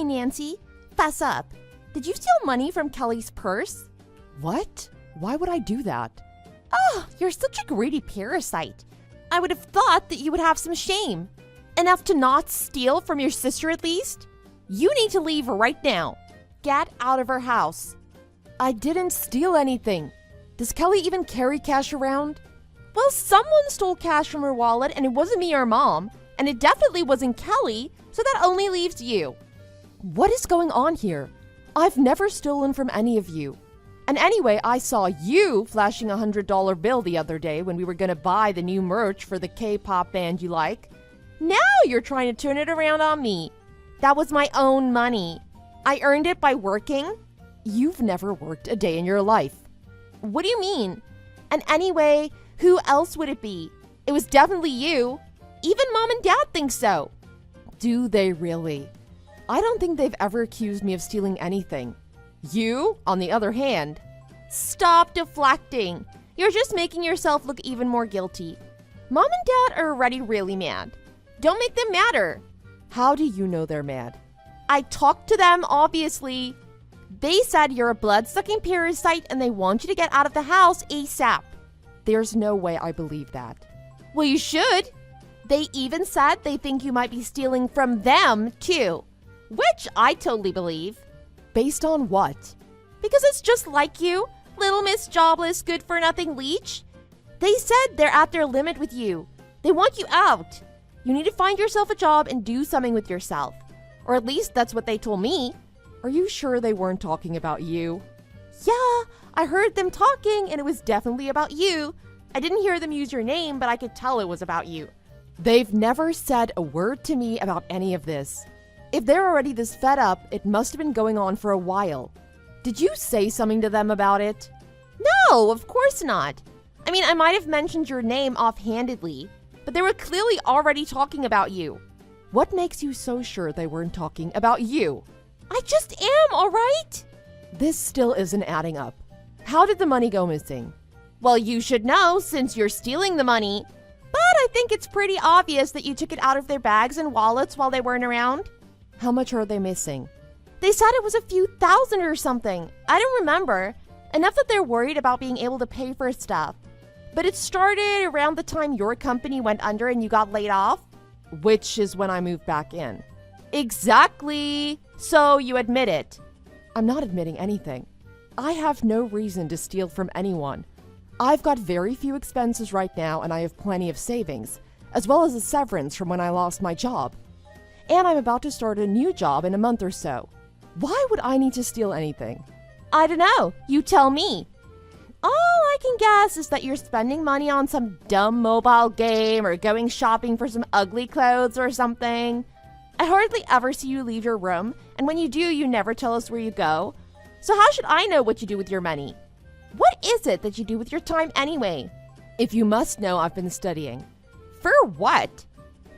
Okay, Nancy, fess up. Did you steal money from Kelly's purse? What? Why would I do that? Oh, you're such a greedy parasite. I would have thought that you would have some shame. Enough to not steal from your sister at least? You need to leave right now. Get out of her house. I didn't steal anything. Does Kelly even carry cash around? Well, someone stole cash from her wallet and it wasn't me or Mom. And it definitely wasn't Kelly, so that only leaves you. What is going on here? I've never stolen from any of you. And anyway, I saw you flashing a $100 bill the other day when we were going to buy the new merch for the K-pop band you like. Now you're trying to turn it around on me. That was my own money. I earned it by working. You've never worked a day in your life. What do you mean? And anyway, who else would it be? It was definitely you. Even Mom and Dad think so. Do they really? I don't think they've ever accused me of stealing anything. You, on the other hand. Stop deflecting. You're just making yourself look even more guilty. Mom and Dad are already really mad. Don't make them madder. How do you know they're mad? I talked to them, obviously. They said you're a blood-sucking parasite and they want you to get out of the house ASAP. There's no way I believe that. Well, you should. They even said they think you might be stealing from them, too. Which I totally believe. Based on what? Because it's just like you, little Miss Jobless, good-for-nothing leech. They said they're at their limit with you. They want you out. You need to find yourself a job and do something with yourself. Or at least that's what they told me. Are you sure they weren't talking about you? Yeah, I heard them talking and it was definitely about you. I didn't hear them use your name, but I could tell it was about you. They've never said a word to me about any of this. If they're already this fed up, it must have been going on for a while. Did you say something to them about it? No, of course not. I mean, I might have mentioned your name offhandedly, but they were clearly already talking about you. What makes you so sure they weren't talking about you? I just am, all right? This still isn't adding up. How did the money go missing? Well, you should know since you're stealing the money. But I think it's pretty obvious that you took it out of their bags and wallets while they weren't around. How much are they missing? They said it was a few thousand or something. I don't remember. Enough that they're worried about being able to pay for stuff. But it started around the time your company went under and you got laid off. Which is when I moved back in. Exactly. So you admit it. I'm not admitting anything. I have no reason to steal from anyone. I've got very few expenses right now and I have plenty of savings, as well as a severance from when I lost my job. And I'm about to start a new job in a month or so. Why would I need to steal anything? I don't know. You tell me. All I can guess is that you're spending money on some dumb mobile game or going shopping for some ugly clothes or something. I hardly ever see you leave your room, and when you do, you never tell us where you go. So how should I know what you do with your money? What is it that you do with your time anyway? If you must know, I've been studying. For what?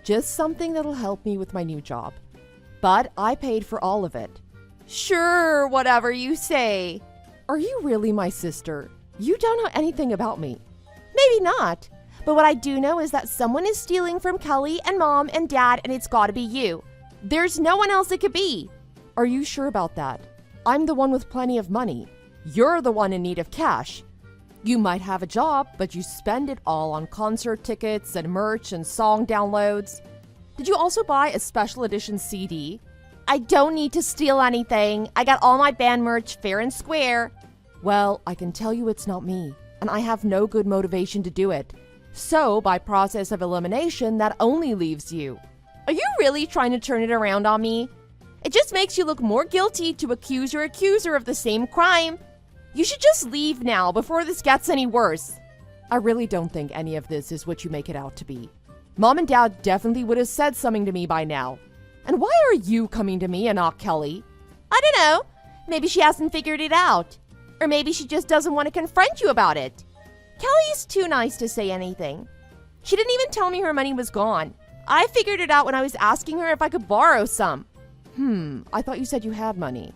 Just something that'll help me with my new job. But I paid for all of it. Sure, whatever you say. Are you really my sister? You don't know anything about me. Maybe not. But what I do know is that someone is stealing from Kelly and Mom and Dad, and it's gotta be you. There's no one else it could be. Are you sure about that? I'm the one with plenty of money. You're the one in need of cash. You might have a job, but you spend it all on concert tickets and merch and song downloads. Did you also buy a special edition CD? I don't need to steal anything. I got all my band merch fair and square. Well, I can tell you it's not me, and I have no good motivation to do it. So, by process of elimination, that only leaves you. Are you really trying to turn it around on me? It just makes you look more guilty to accuse your accuser of the same crime. You should just leave now before this gets any worse. I really don't think any of this is what you make it out to be. Mom and Dad definitely would have said something to me by now. And why are you coming to me and not Kelly? I don't know. Maybe she hasn't figured it out. Or maybe she just doesn't want to confront you about it. Kelly's too nice to say anything. She didn't even tell me her money was gone. I figured it out when I was asking her if I could borrow some. I thought you said you had money.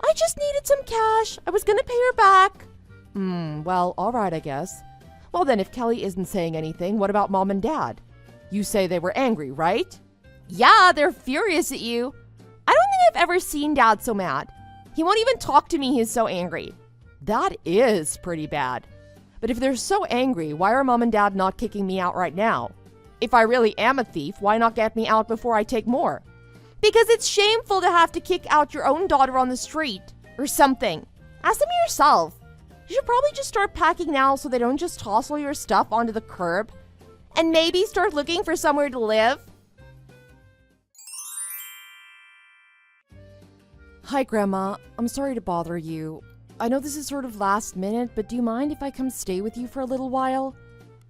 I just needed some cash. I was gonna pay her back. Well, all right, I guess. Well then, if Kelly isn't saying anything, what about Mom and Dad? You say they were angry, right? Yeah, they're furious at you. I don't think I've ever seen Dad so mad. He won't even talk to me, he's so angry. That is pretty bad. But if they're so angry, why are Mom and Dad not kicking me out right now? If I really am a thief, why not get me out before I take more? Because it's shameful to have to kick out your own daughter on the street. Or something. Ask them yourself. You should probably just start packing now so they don't just toss all your stuff onto the curb. And maybe start looking for somewhere to live. Hi, Grandma. I'm sorry to bother you. I know this is sort of last minute, but do you mind if I come stay with you for a little while?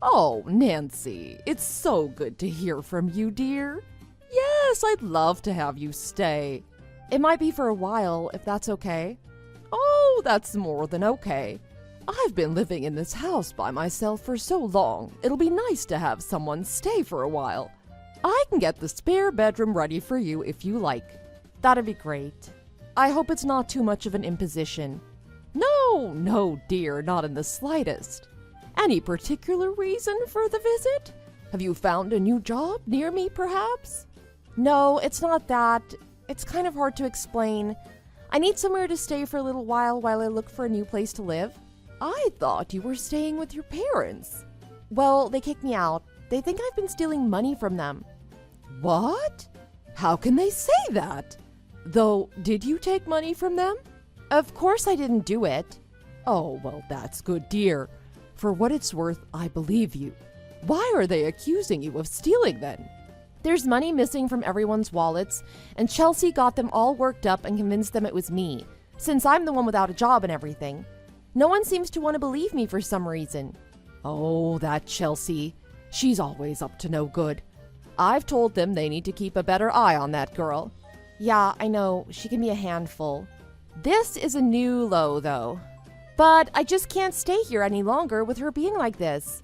Oh, Nancy, it's so good to hear from you, dear. Yes, I'd love to have you stay. It might be for a while, if that's okay. Oh, that's more than okay. I've been living in this house by myself for so long, it'll be nice to have someone stay for a while. I can get the spare bedroom ready for you if you like. That'd be great. I hope it's not too much of an imposition. No, dear, not in the slightest. Any particular reason for the visit? Have you found a new job near me, perhaps? No, it's not that. It's kind of hard to explain. I need somewhere to stay for a little while I look for a new place to live. I thought you were staying with your parents. Well, they kicked me out. They think I've been stealing money from them. What? How can they say that? Though, did you take money from them? Of course I didn't do it. Oh, well, that's good, dear. For what it's worth, I believe you. Why are they accusing you of stealing then? There's money missing from everyone's wallets, and Chelsea got them all worked up and convinced them it was me, since I'm the one without a job and everything. No one seems to want to believe me for some reason. Oh, that Chelsea. She's always up to no good. I've told them they need to keep a better eye on that girl. Yeah, I know. She can be a handful. This is a new low, though. But I just can't stay here any longer with her being like this.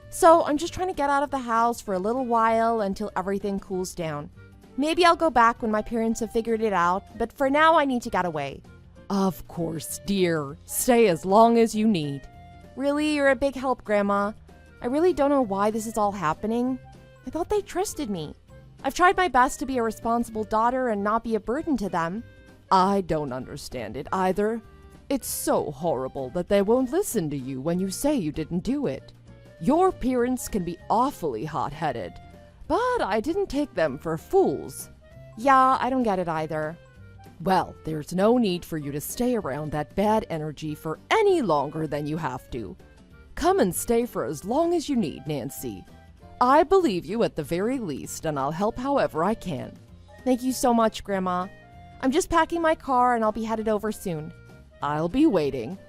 So I'm just trying to get out of the house for a little while until everything cools down. Maybe I'll go back when my parents have figured it out, but for now I need to get away. Of course, dear. Stay as long as you need. Really, you're a big help, Grandma. I really don't know why this is all happening. I thought they trusted me. I've tried my best to be a responsible daughter and not be a burden to them. I don't understand it either. It's so horrible that they won't listen to you when you say you didn't do it. Your parents can be awfully hot-headed, but I didn't take them for fools. Yeah, I don't get it either. Well, there's no need for you to stay around that bad energy for any longer than you have to. Come and stay for as long as you need, Nancy. I believe you at the very least, and I'll help however I can. Thank you so much, Grandma. I'm just packing my car and I'll be headed over soon. I'll be waiting.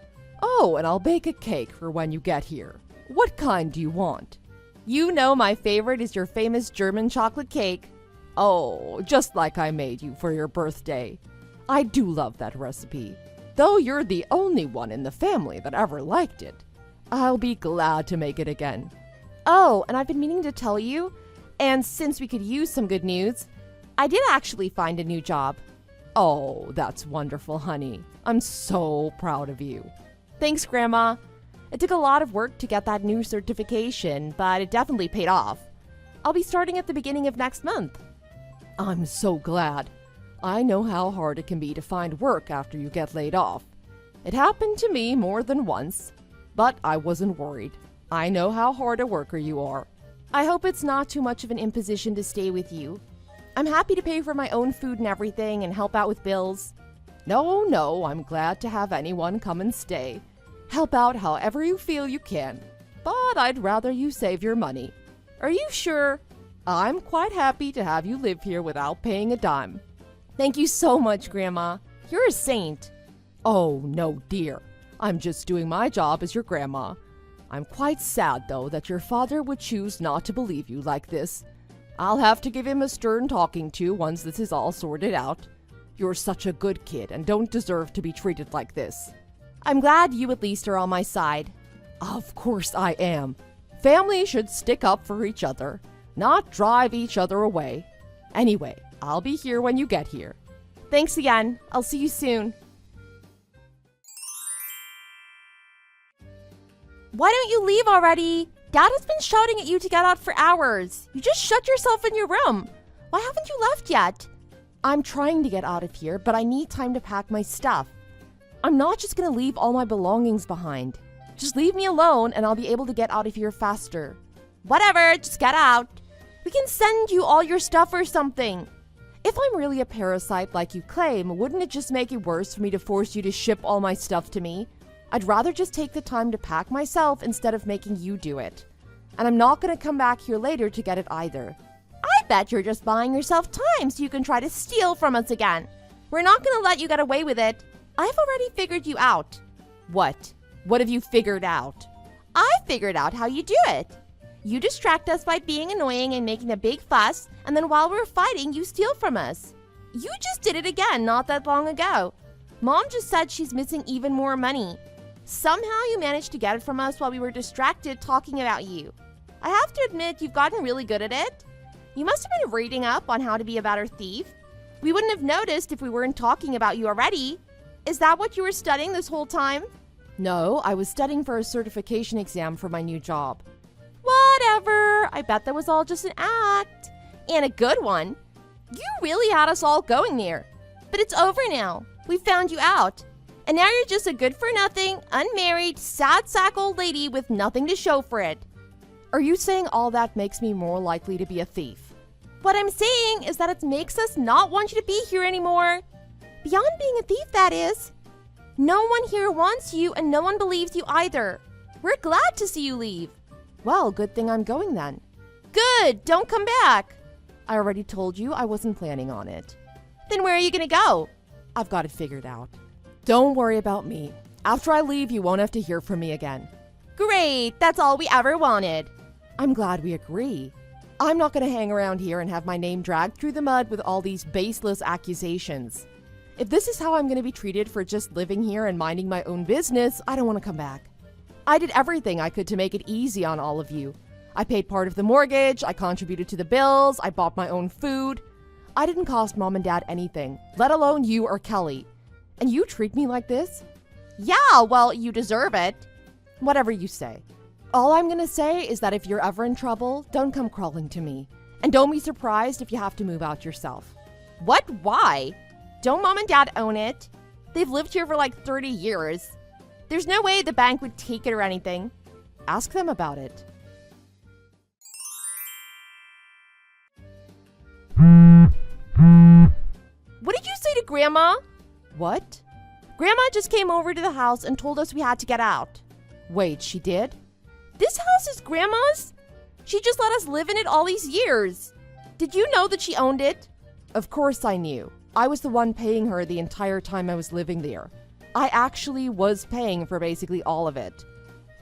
Oh, and I'll bake a cake for when you get here. What kind do you want? You know my favorite is your famous German chocolate cake. Oh, just like I made you for your birthday. I do love that recipe, though you're the only one in the family that ever liked it. I'll be glad to make it again. Oh, and I've been meaning to tell you, and since we could use some good news, I did actually find a new job. Oh, that's wonderful, honey. I'm so proud of you. Thanks, Grandma. It took a lot of work to get that new certification, but it definitely paid off. I'll be starting at the beginning of next month. I'm so glad. I know how hard it can be to find work after you get laid off. It happened to me more than once, but I wasn't worried. I know how hard a worker you are. I hope it's not too much of an imposition to stay with you. I'm happy to pay for my own food and everything and help out with bills. No, I'm glad to have anyone come and stay. Help out however you feel you can, but I'd rather you save your money. Are you sure? I'm quite happy to have you live here without paying a dime. Thank you so much, Grandma. You're a saint. Oh, no, dear. I'm just doing my job as your grandma. I'm quite sad, though, that your father would choose not to believe you like this. I'll have to give him a stern talking to once this is all sorted out. You're such a good kid and don't deserve to be treated like this. I'm glad you at least are on my side. Of course I am. Family should stick up for each other, not drive each other away. Anyway, I'll be here when you get here. Thanks again. I'll see you soon. Why don't you leave already? Dad has been shouting at you to get out for hours. You just shut yourself in your room. Why haven't you left yet? I'm trying to get out of here, but I need time to pack my stuff. I'm not just gonna leave all my belongings behind. Just leave me alone and I'll be able to get out of here faster. Whatever, just get out. We can send you all your stuff or something. If I'm really a parasite like you claim, wouldn't it just make it worse for me to force you to ship all my stuff to me? I'd rather just take the time to pack myself instead of making you do it. And I'm not gonna come back here later to get it either. I bet you're just buying yourself time so you can try to steal from us again. We're not gonna let you get away with it. I've already figured you out. What? What have you figured out? I figured out how you do it. You distract us by being annoying and making a big fuss, and then while we're fighting, you steal from us. You just did it again not that long ago. Mom just said she's missing even more money. Somehow you managed to get it from us while we were distracted talking about you. I have to admit, you've gotten really good at it. You must have been reading up on how to be a better thief. We wouldn't have noticed if we weren't talking about you already. Is that what you were studying this whole time? No, I was studying for a certification exam for my new job. Whatever. I bet that was all just an act. And a good one. You really had us all going there. But it's over now. We found you out. And now you're just a good-for-nothing, unmarried, sad sack old lady with nothing to show for it. Are you saying all that makes me more likely to be a thief? What I'm saying is that it makes us not want you to be here anymore. Beyond being a thief, that is. No one here wants you and no one believes you either. We're glad to see you leave. Well, good thing I'm going then. Good, don't come back. I already told you I wasn't planning on it. Then where are you gonna go? I've got it figured out. Don't worry about me. After I leave, you won't have to hear from me again. Great, that's all we ever wanted. I'm glad we agree. I'm not going to hang around here and have my name dragged through the mud with all these baseless accusations. If this is how I'm going to be treated for just living here and minding my own business, I don't want to come back. I did everything I could to make it easy on all of you. I paid part of the mortgage, I contributed to the bills, I bought my own food. I didn't cost Mom and Dad anything, let alone you or Kelly. And you treat me like this? Yeah, well, you deserve it. Whatever you say. All I'm gonna say is that if you're ever in trouble, don't come crawling to me. And don't be surprised if you have to move out yourself. What? Why? Don't Mom and Dad own it? They've lived here for like 30 years. There's no way the bank would take it or anything. Ask them about it. What did you say to Grandma? What? Grandma just came over to the house and told us we had to get out. Wait, she did? This house is Grandma's? She just let us live in it all these years. Did you know that she owned it? Of course I knew. I was the one paying her the entire time I was living there. I actually was paying for basically all of it.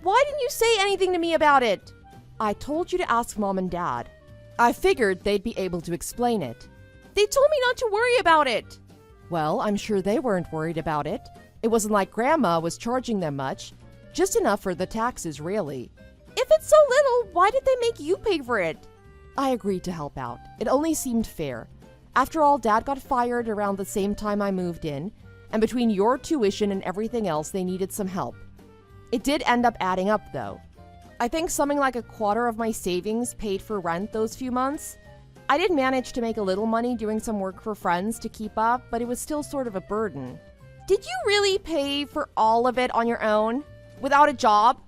Why didn't you say anything to me about it? I told you to ask Mom and Dad. I figured they'd be able to explain it. They told me not to worry about it. Well, I'm sure they weren't worried about it. It wasn't like Grandma was charging them much. Just enough for the taxes, really. If it's so little, why did they make you pay for it? I agreed to help out. It only seemed fair. After all, Dad got fired around the same time I moved in, and between your tuition and everything else, they needed some help. It did end up adding up, though. I think something like a quarter of my savings paid for rent those few months. I did manage to make a little money doing some work for friends to keep up, but it was still sort of a burden. Did you really pay for all of it on your own? Without a job?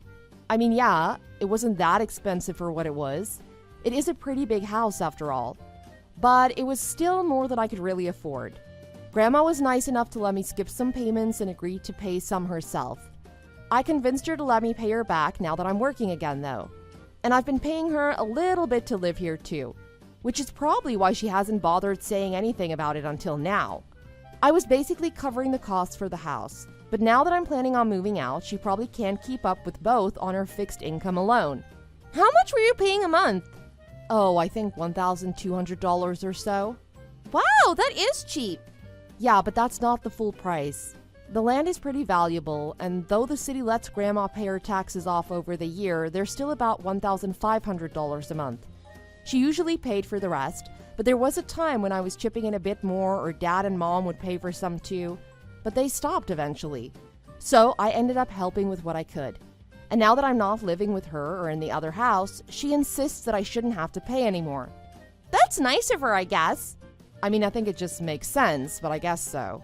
I mean, yeah, it wasn't that expensive for what it was. It is a pretty big house after all. But it was still more than I could really afford. Grandma was nice enough to let me skip some payments and agreed to pay some herself. I convinced her to let me pay her back now that I'm working again, though. And I've been paying her a little bit to live here, too. Which is probably why she hasn't bothered saying anything about it until now. I was basically covering the costs for the house, but now that I'm planning on moving out, she probably can't keep up with both on her fixed income alone. How much were you paying a month? Oh, I think $1,200 or so. Wow, that is cheap. Yeah, but that's not the full price. The land is pretty valuable, and though the city lets Grandma pay her taxes off over the year, they're still about $1,500 a month. She usually paid for the rest, but there was a time when I was chipping in a bit more or Dad and Mom would pay for some too, but they stopped eventually. So I ended up helping with what I could. And now that I'm not living with her or in the other house, she insists that I shouldn't have to pay anymore. That's nice of her, I guess. I mean, I think it just makes sense, but I guess so.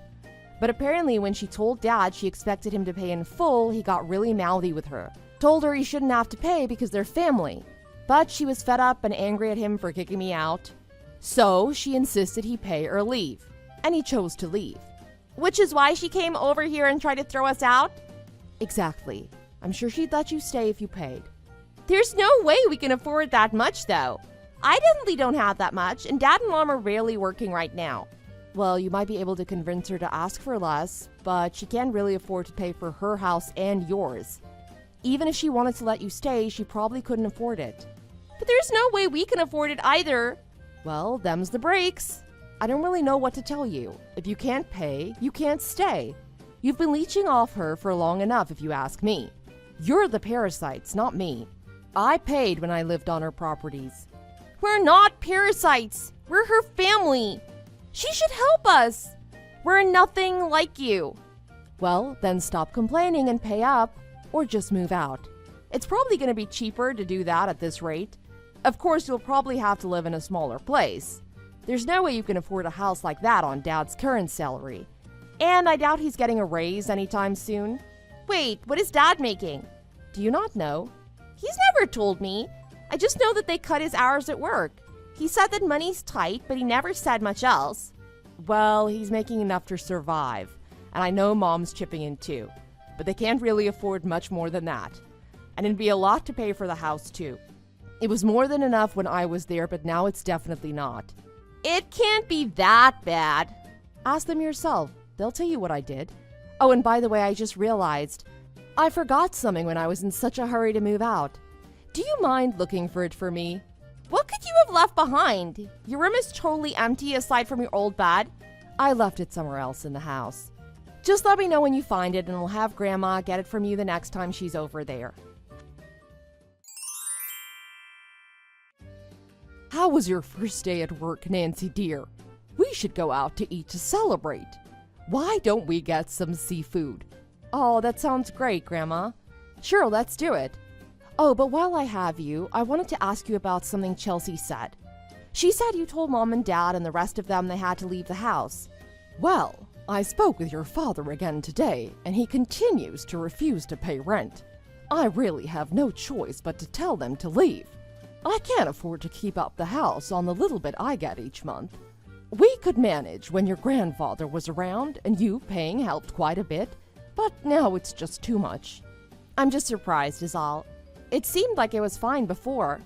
But apparently when she told Dad she expected him to pay in full, he got really mouthy with her. Told her he shouldn't have to pay because they're family. But she was fed up and angry at him for kicking me out. So she insisted he pay or leave. And he chose to leave. Which is why she came over here and tried to throw us out? Exactly. I'm sure she'd let you stay if you paid. There's no way we can afford that much, though. I definitely don't have that much, and Dad and Mom are rarely working right now. Well, you might be able to convince her to ask for less, but she can't really afford to pay for her house and yours. Even if she wanted to let you stay, she probably couldn't afford it. But there's no way we can afford it either. Well, them's the breaks. I don't really know what to tell you. If you can't pay, you can't stay. You've been leeching off her for long enough if you ask me. You're the parasites, not me. I paid when I lived on her properties. We're not parasites. We're her family. She should help us. We're nothing like you. Well, then stop complaining and pay up, or just move out. It's probably going to be cheaper to do that at this rate. Of course, you'll probably have to live in a smaller place. There's no way you can afford a house like that on Dad's current salary. And I doubt he's getting a raise anytime soon. Wait, what is Dad making? Do you not know? He's never told me. I just know that they cut his hours at work. He said that money's tight, but he never said much else. Well, he's making enough to survive. And I know Mom's chipping in too. But they can't really afford much more than that. And it'd be a lot to pay for the house too. It was more than enough when I was there, but now it's definitely not. It can't be that bad. Ask them yourself. They'll tell you what I did. Oh, and by the way, I just realized I forgot something when I was in such a hurry to move out. Do you mind looking for it for me? What could you have left behind? Your room is totally empty aside from your old bed. I left it somewhere else in the house. Just let me know when you find it and I'll have Grandma get it from you the next time she's over there. How was your first day at work, Nancy dear? We should go out to eat to celebrate. Why don't we get some seafood? Oh, that sounds great, Grandma. Sure, let's do it. Oh, but while I have you, I wanted to ask you about something Chelsea said. She said you told Mom and Dad and the rest of them they had to leave the house. Well, I spoke with your father again today, and he continues to refuse to pay rent. I really have no choice but to tell them to leave. I can't afford to keep up the house on the little bit I get each month. We could manage when your grandfather was around, and you paying helped quite a bit, but now it's just too much. I'm just surprised is all. It seemed like it was fine before.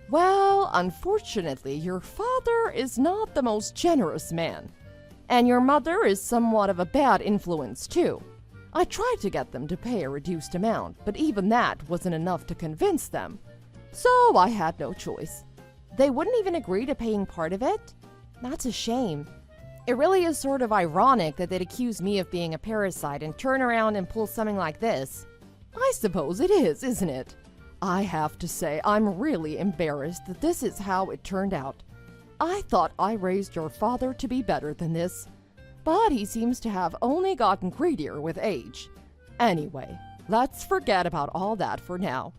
Well, unfortunately, your father is not the most generous man. And your mother is somewhat of a bad influence, too. I tried to get them to pay a reduced amount, but even that wasn't enough to convince them. So I had no choice. They wouldn't even agree to paying part of it? That's a shame. It really is sort of ironic that they'd accuse me of being a parasite and turn around and pull something like this. I suppose it is, isn't it? I have to say, I'm really embarrassed that this is how it turned out. I thought I raised your father to be better than this, but he seems to have only gotten greedier with age. Anyway, let's forget about all that for now.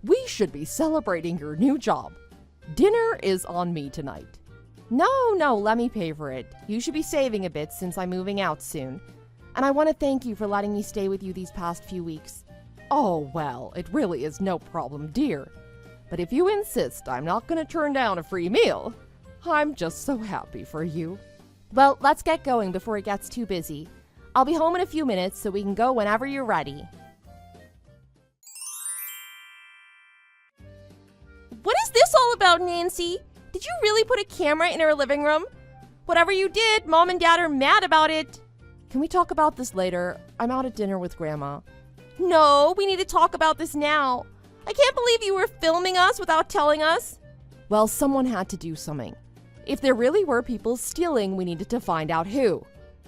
We should be celebrating your new job. Dinner is on me tonight. No, let me pay for it. You should be saving a bit since I'm moving out soon. And I want to thank you for letting me stay with you these past few weeks. Oh, well, it really is no problem, dear. But if you insist I'm not going to turn down a free meal, I'm just so happy for you. Well, let's get going before it gets too busy. I'll be home in a few minutes so we can go whenever you're ready. What is this all about, Nancy? Did you really put a camera in our living room? Whatever you did, Mom and Dad are mad about it. Can we talk about this later? I'm out at dinner with Grandma. No, we need to talk about this now. I can't believe you were filming us without telling us. Well, someone had to do something. If there really were people stealing, we needed to find out who.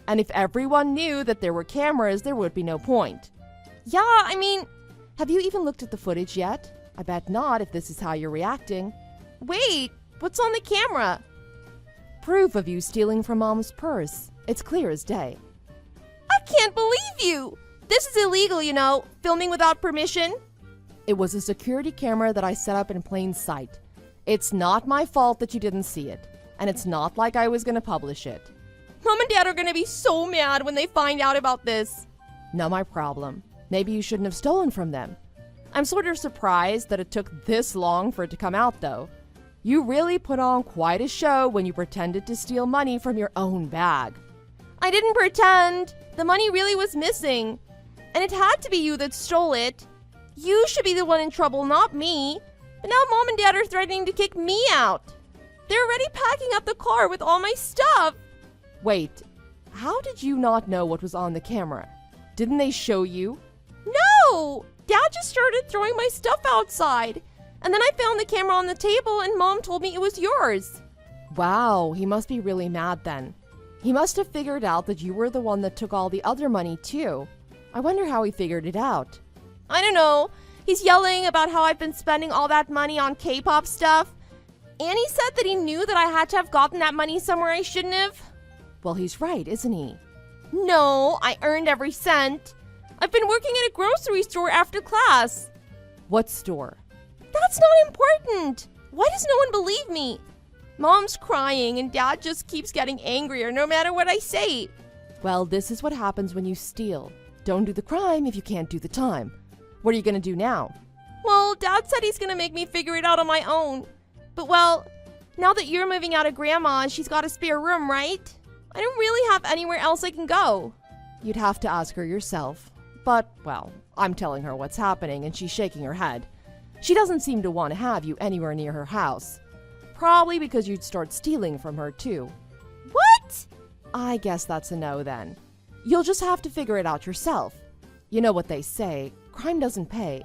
And if everyone knew that there were cameras, there would be no point. Yeah, I mean... Have you even looked at the footage yet? I bet not if this is how you're reacting. Wait, what's on the camera? Proof of you stealing from Mom's purse. It's clear as day. I can't believe you! This is illegal, you know, filming without permission. It was a security camera that I set up in plain sight. It's not my fault that you didn't see it. and it's not like I was gonna publish it. Mom and Dad are gonna be so mad when they find out about this. Not my problem. Maybe you shouldn't have stolen from them. I'm sort of surprised that it took this long for it to come out, though. You really put on quite a show when you pretended to steal money from your own bag. I didn't pretend. The money really was missing. And it had to be you that stole it. You should be the one in trouble, not me. But now Mom and Dad are threatening to kick me out. They're already packing up the car with all my stuff. Wait, how did you not know what was on the camera? Didn't they show you? No! Dad just started throwing my stuff outside. And then I found the camera on the table and Mom told me it was yours. Wow, he must be really mad then. He must have figured out that you were the one that took all the other money too. I wonder how he figured it out. I don't know. He's yelling about how I've been spending all that money on K-pop stuff. And he said that he knew that I had to have gotten that money somewhere I shouldn't have. Well, he's right, isn't he? No, I earned every cent. I've been working at a grocery store after class. What store? That's not important. Why does no one believe me? Mom's crying and Dad just keeps getting angrier no matter what I say. Well, this is what happens when you steal. Don't do the crime if you can't do the time. What are you going to do now? Well, Dad said he's going to make me figure it out on my own. But well, now that you're moving out of Grandma, she's got a spare room, right? I don't really have anywhere else I can go. You'd have to ask her yourself. But, well, I'm telling her what's happening and she's shaking her head. She doesn't seem to want to have you anywhere near her house. Probably because you'd start stealing from her too. What? I guess that's a no then. You'll just have to figure it out yourself. You know what they say, crime doesn't pay.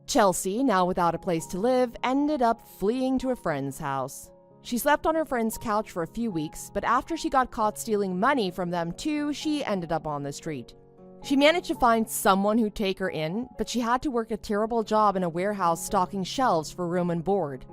Chelsea, now without a place to live, ended up fleeing to a friend's house. She slept on her friend's couch for a few weeks, but after she got caught stealing money from them too, she ended up on the street. She managed to find someone who'd take her in, but she had to work a terrible job in a warehouse stocking shelves for room and board.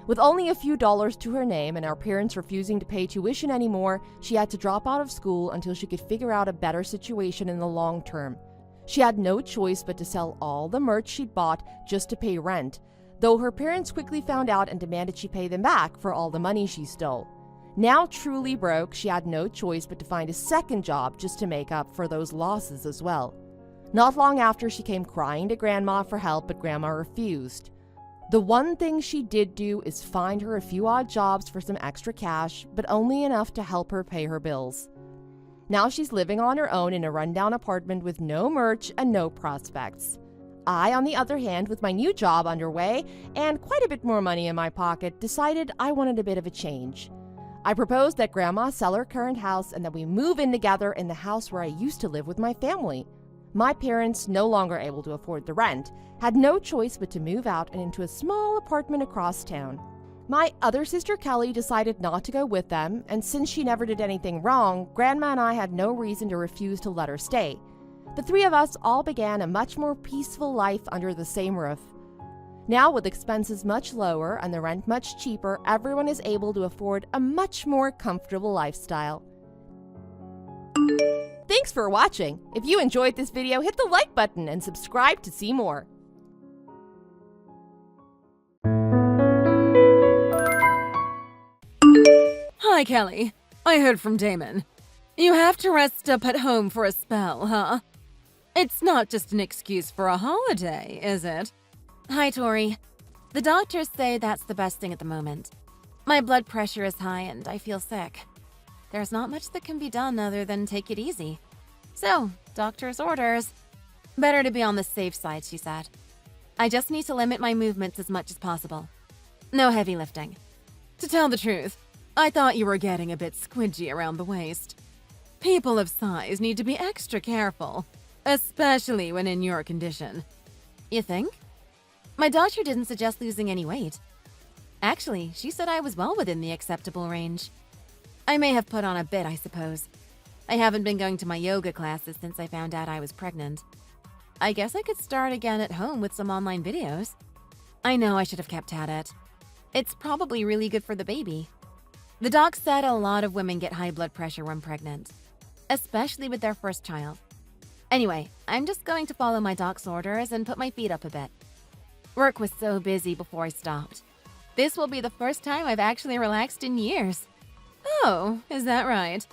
With only a few dollars to her name and her parents refusing to pay tuition anymore, she had to drop out of school until she could figure out a better situation in the long term. She had no choice but to sell all the merch she'd bought just to pay rent, though her parents quickly found out and demanded she pay them back for all the money she stole. Now truly broke, she had no choice but to find a second job just to make up for those losses as well. Not long after, she came crying to Grandma for help, but Grandma refused. The one thing she did do is find her a few odd jobs for some extra cash, but only enough to help her pay her bills. Now she's living on her own in a rundown apartment with no merch and no prospects. I, on the other hand, with my new job underway and quite a bit more money in my pocket, decided I wanted a bit of a change. I proposed that Grandma sell her current house and that we move in together in the house where I used to live with my family. My parents, no longer able to afford the rent, had no choice but to move out and into a small apartment across town. My other sister Kelly decided not to go with them, and since she never did anything wrong, Grandma and I had no reason to refuse to let her stay. The three of us all began a much more peaceful life under the same roof. Now, with expenses much lower and the rent much cheaper, everyone is able to afford a much more comfortable lifestyle. Thanks for watching. If you enjoyed this video, hit the like button and subscribe to see more. Hi, Kelly. I heard from Damon. You have to rest up at home for a spell, huh? It's not just an excuse for a holiday, is it? Hi, Tori. The doctors say that's the best thing at the moment. My blood pressure is high and I feel sick. There's not much that can be done other than take it easy. So, doctor's orders. Better to be on the safe side, she said. I just need to limit my movements as much as possible. No heavy lifting. To tell the truth, I thought you were getting a bit squidgy around the waist. People of size need to be extra careful, especially when in your condition. You think? My doctor didn't suggest losing any weight. Actually, she said I was well within the acceptable range. I may have put on a bit, I suppose. I haven't been going to my yoga classes since I found out I was pregnant. I guess I could start again at home with some online videos. I know I should have kept at it. It's probably really good for the baby. The doc said a lot of women get high blood pressure when pregnant, especially with their first child. Anyway, I'm just going to follow my doc's orders and put my feet up a bit. Work was so busy before I stopped. This will be the first time I've actually relaxed in years. Oh, is that right?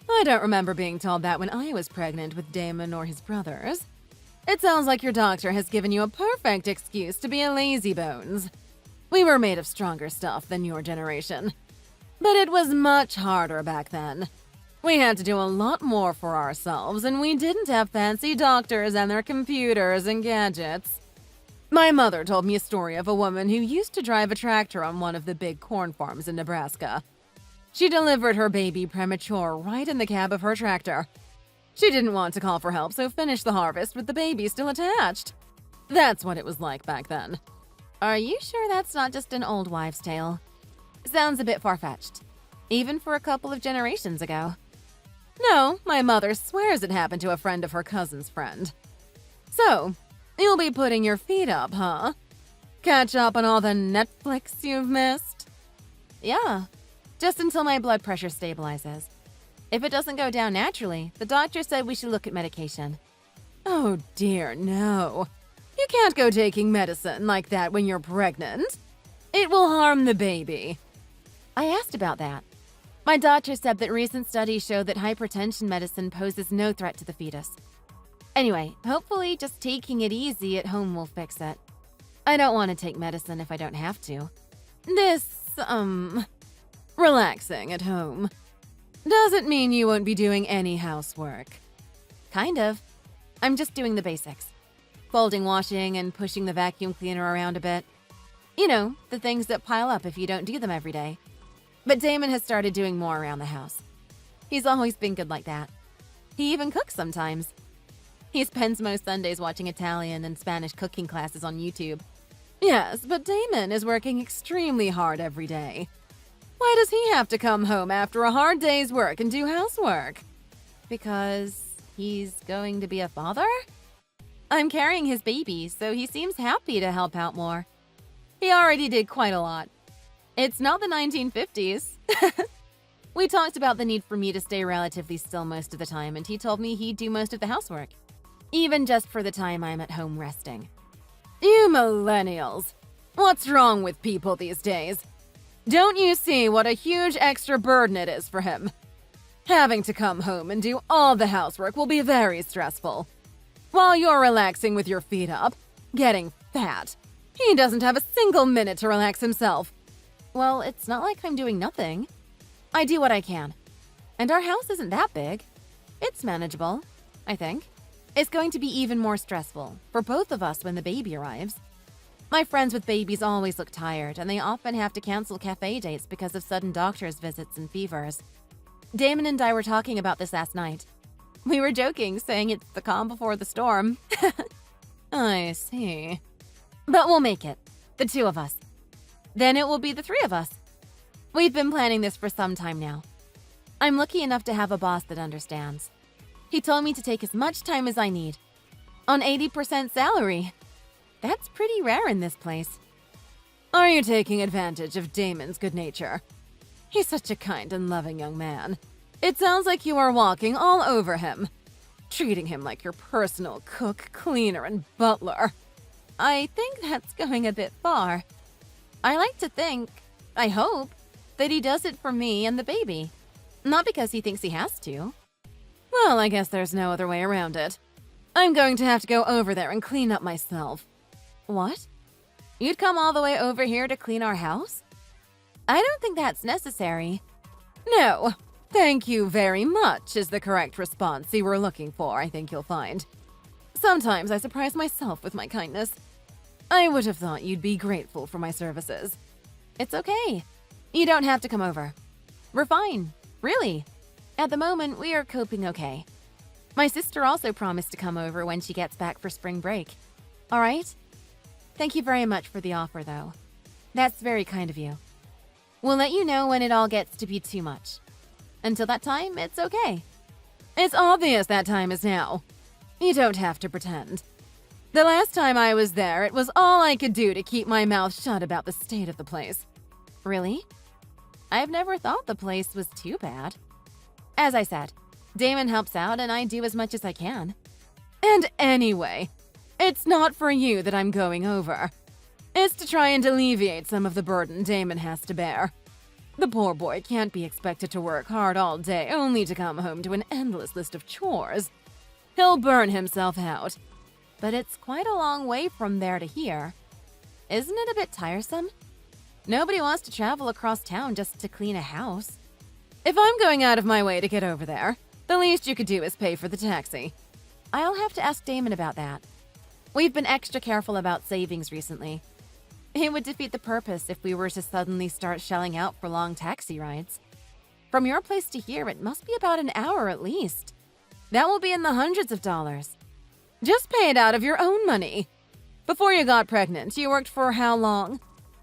I don't remember being told that when I was pregnant with Damon or his brothers. It sounds like your doctor has given you a perfect excuse to be a lazybones. We were made of stronger stuff than your generation. But it was much harder back then. We had to do a lot more for ourselves, and we didn't have fancy doctors and their computers and gadgets. My mother told me a story of a woman who used to drive a tractor on one of the big corn farms in Nebraska. She delivered her baby premature right in the cab of her tractor. She didn't want to call for help, so finished the harvest with the baby still attached. That's what it was like back then. Are you sure that's not just an old wives' tale? Sounds a bit far-fetched, even for a couple of generations ago. No, my mother swears it happened to a friend of her cousin's friend. So, you'll be putting your feet up, huh? Catch up on all the Netflix you've missed? Yeah, just until my blood pressure stabilizes. If it doesn't go down naturally, the doctor said we should look at medication. Oh dear, no. You can't go taking medicine like that when you're pregnant. It will harm the baby. I asked about that. My doctor said that recent studies show that hypertension medicine poses no threat to the fetus. Anyway, hopefully just taking it easy at home will fix it. I don't want to take medicine if I don't have to. Relaxing at home doesn't mean you won't be doing any housework. Kind of. I'm just doing the basics. Folding, washing, and pushing the vacuum cleaner around a bit. You know, the things that pile up if you don't do them every day. But Damon has started doing more around the house. He's always been good like that. He even cooks sometimes. He spends most Sundays watching Italian and Spanish cooking classes on YouTube. Yes, but Damon is working extremely hard every day. Why does he have to come home after a hard day's work and do housework? Because he's going to be a father? I'm carrying his baby, so he seems happy to help out more. He already did quite a lot. It's not the 1950s. We talked about the need for me to stay relatively still most of the time, and he told me he'd do most of the housework, even just for the time I'm at home resting. You millennials! What's wrong with people these days? Don't you see what a huge extra burden it is for him? Having to come home and do all the housework will be very stressful. While you're relaxing with your feet up, getting fat, he doesn't have a single minute to relax himself. Well, it's not like I'm doing nothing. I do what I can. And our house isn't that big. It's manageable, I think. It's going to be even more stressful for both of us when the baby arrives. My friends with babies always look tired, and they often have to cancel cafe dates because of sudden doctor's visits and fevers. Damon and I were talking about this last night. We were joking, saying it's the calm before the storm. I see. But we'll make it. The two of us. Then it will be the three of us. We've been planning this for some time now. I'm lucky enough to have a boss that understands. He told me to take as much time as I need. On 80% salary. That's pretty rare in this place. Are you taking advantage of Damon's good nature? He's such a kind and loving young man. It sounds like you are walking all over him, treating him like your personal cook, cleaner, and butler. I think that's going a bit far. I like to think, I hope, that he does it for me and the baby. Not because he thinks he has to. Well, I guess there's no other way around it. I'm going to have to go over there and clean up myself. What? You'd come all the way over here to clean our house? I don't think that's necessary. No, thank you very much is the correct response you were looking for, I think you'll find. Sometimes I surprise myself with my kindness. I would have thought you'd be grateful for my services. It's okay. You don't have to come over. We're fine, really. At the moment, we are coping okay. My sister also promised to come over when she gets back for spring break. All right? Thank you very much for the offer, though. That's very kind of you. We'll let you know when it all gets to be too much. Until that time, it's okay. It's obvious that time is now. You don't have to pretend. The last time I was there, it was all I could do to keep my mouth shut about the state of the place. Really? I've never thought the place was too bad. As I said, Damon helps out and I do as much as I can. And anyway, it's not for you that I'm going over. It's to try and alleviate some of the burden Damon has to bear. The poor boy can't be expected to work hard all day only to come home to an endless list of chores. He'll burn himself out. But it's quite a long way from there to here. Isn't it a bit tiresome? Nobody wants to travel across town just to clean a house. If I'm going out of my way to get over there, the least you could do is pay for the taxi. I'll have to ask Damon about that. We've been extra careful about savings recently. It would defeat the purpose if we were to suddenly start shelling out for long taxi rides. From your place to here, it must be about an hour at least. That will be in the hundreds of dollars. Just pay it out of your own money. Before you got pregnant, you worked for how long?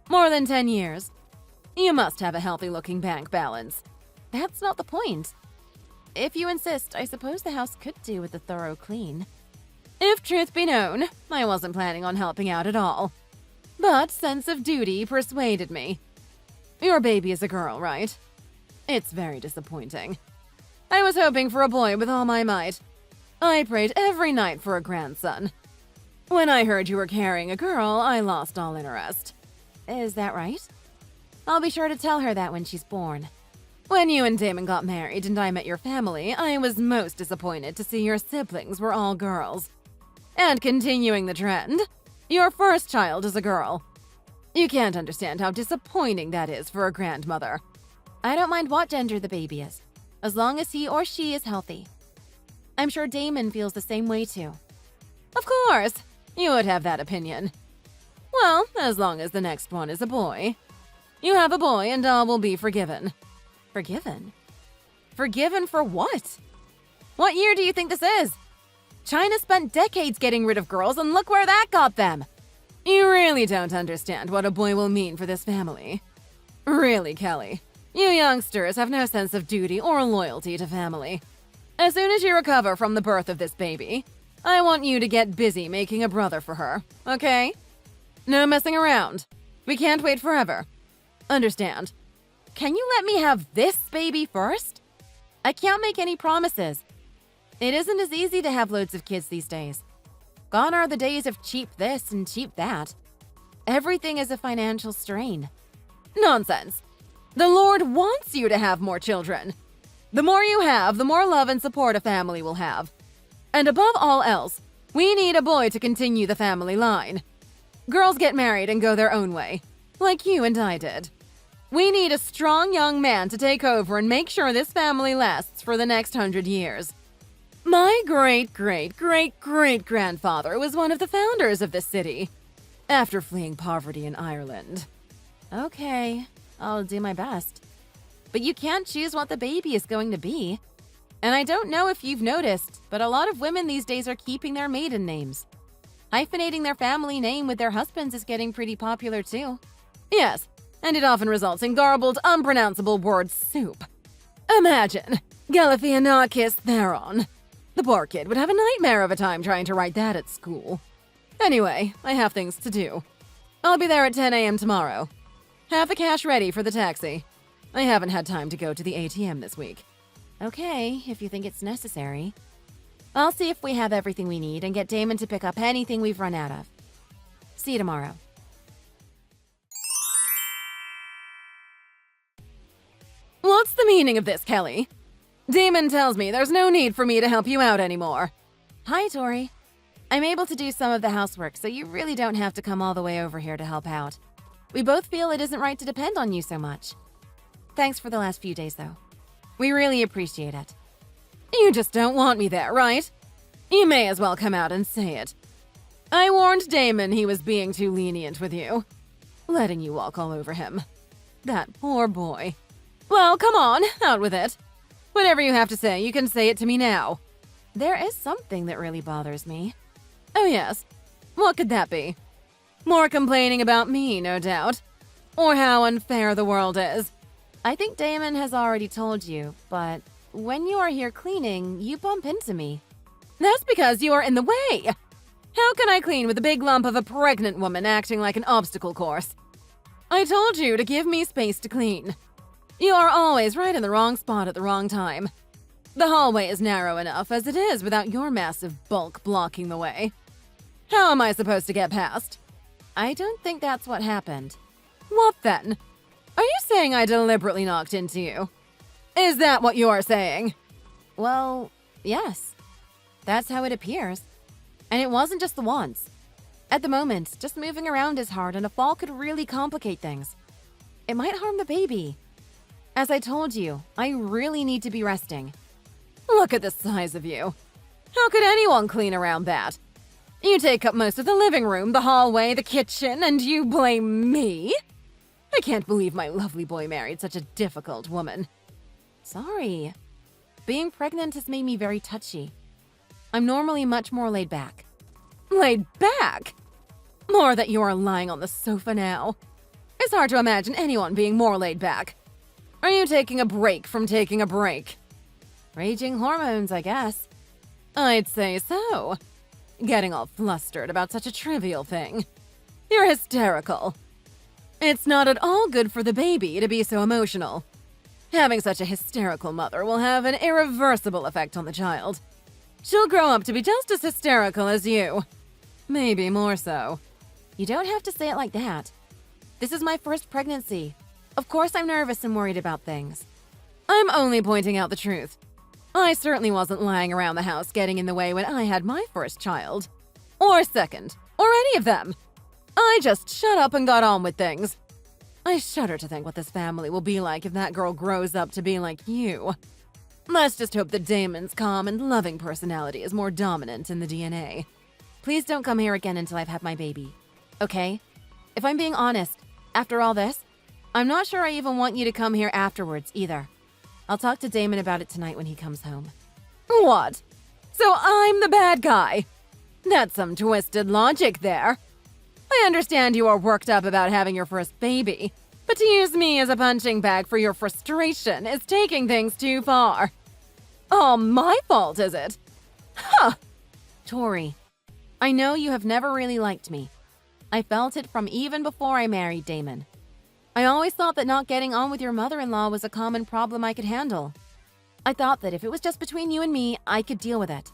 More than 10 years. You must have a healthy-looking bank balance. That's not the point. If you insist, I suppose the house could do with a thorough clean. If truth be known, I wasn't planning on helping out at all. But sense of duty persuaded me. Your baby is a girl, right? It's very disappointing. I was hoping for a boy with all my might. I prayed every night for a grandson. When I heard you were carrying a girl, I lost all interest. Is that right? I'll be sure to tell her that when she's born. When you and Damon got married and I met your family, I was most disappointed to see your siblings were all girls. And continuing the trend, your first child is a girl. You can't understand how disappointing that is for a grandmother. I don't mind what gender the baby is, as long as he or she is healthy. I'm sure Damon feels the same way too. Of course, you would have that opinion. Well, as long as the next one is a boy. You have a boy and all will be forgiven. Forgiven? Forgiven for what? What year do you think this is? China spent decades getting rid of girls and look where that got them. You really don't understand what a boy will mean for this family. Really, Kelly, you youngsters have no sense of duty or loyalty to family. As soon as you recover from the birth of this baby, I want you to get busy making a brother for her, okay? No messing around. We can't wait forever. Understand? Can you let me have this baby first? I can't make any promises. It isn't as easy to have loads of kids these days. Gone are the days of cheap this and cheap that. Everything is a financial strain. Nonsense. The Lord wants you to have more children. The more you have, the more love and support a family will have. And above all else, we need a boy to continue the family line. Girls get married and go their own way, like you and I did. We need a strong young man to take over and make sure this family lasts for the next 100 years. My great-great-great-great-grandfather was one of the founders of this city, after fleeing poverty in Ireland. Okay, I'll do my best. But you can't choose what the baby is going to be. And I don't know if you've noticed, but a lot of women these days are keeping their maiden names. Hyphenating their family name with their husband's is getting pretty popular too. Yes, and it often results in garbled, unpronounceable word soup. Imagine, Galifianakis Theron. The poor kid would have a nightmare of a time trying to write that at school. Anyway, I have things to do. I'll be there at 10 a.m. tomorrow. Have the cash ready for the taxi. I haven't had time to go to the ATM this week. Okay, if you think it's necessary. I'll see if we have everything we need and get Damon to pick up anything we've run out of. See you tomorrow. What's the meaning of this, Kelly? Damon tells me there's no need for me to help you out anymore. Hi, Tori. I'm able to do some of the housework, so you really don't have to come all the way over here to help out. We both feel it isn't right to depend on you so much. Thanks for the last few days, though. We really appreciate it. You just don't want me there, right? You may as well come out and say it. I warned Damon he was being too lenient with you, letting you walk all over him. That poor boy. Well, come on, out with it. Whatever you have to say, you can say it to me now. There is something that really bothers me. Oh yes? What could that be? More complaining about me, no doubt. Or how unfair the world is. I think Damon has already told you, but when you are here cleaning, you bump into me. That's because you are in the way. How can I clean with a big lump of a pregnant woman acting like an obstacle course? I told you to give me space to clean. You are always right in the wrong spot at the wrong time. The hallway is narrow enough as it is without your massive bulk blocking the way. How am I supposed to get past? I don't think that's what happened. What then? Are you saying I deliberately knocked into you? Is that what you're saying? Well, yes. That's how it appears. And it wasn't just the once. At the moment, just moving around is hard and a fall could really complicate things. It might harm the baby. As I told you, I really need to be resting. Look at the size of you. How could anyone clean around that? You take up most of the living room, the hallway, the kitchen, and you blame me? I can't believe my lovely boy married such a difficult woman. Sorry. Being pregnant has made me very touchy. I'm normally much more laid back. Laid back? More that you are lying on the sofa now. It's hard to imagine anyone being more laid back. Are you taking a break from taking a break? Raging hormones, I guess. I'd say so. Getting all flustered about such a trivial thing. You're hysterical. It's not at all good for the baby to be so emotional. Having such a hysterical mother will have an irreversible effect on the child. She'll grow up to be just as hysterical as you. Maybe more so. You don't have to say it like that. This is my first pregnancy. Of course I'm nervous and worried about things. I'm only pointing out the truth. I certainly wasn't lying around the house getting in the way when I had my first child. Or second. Or any of them. I just shut up and got on with things. I shudder to think what this family will be like if that girl grows up to be like you. Let's just hope that Damon's calm and loving personality is more dominant in the DNA. Please don't come here again until I've had my baby. Okay? If I'm being honest, after all this, I'm not sure I even want you to come here afterwards either. I'll talk to Damon about it tonight when he comes home. What? So I'm the bad guy? That's some twisted logic there. I understand you are worked up about having your first baby, but to use me as a punching bag for your frustration is taking things too far. All my fault, is it? Huh! Tori, I know you have never really liked me. I felt it from even before I married Damon. I always thought that not getting on with your mother-in-law was a common problem I could handle. I thought that if it was just between you and me, I could deal with it.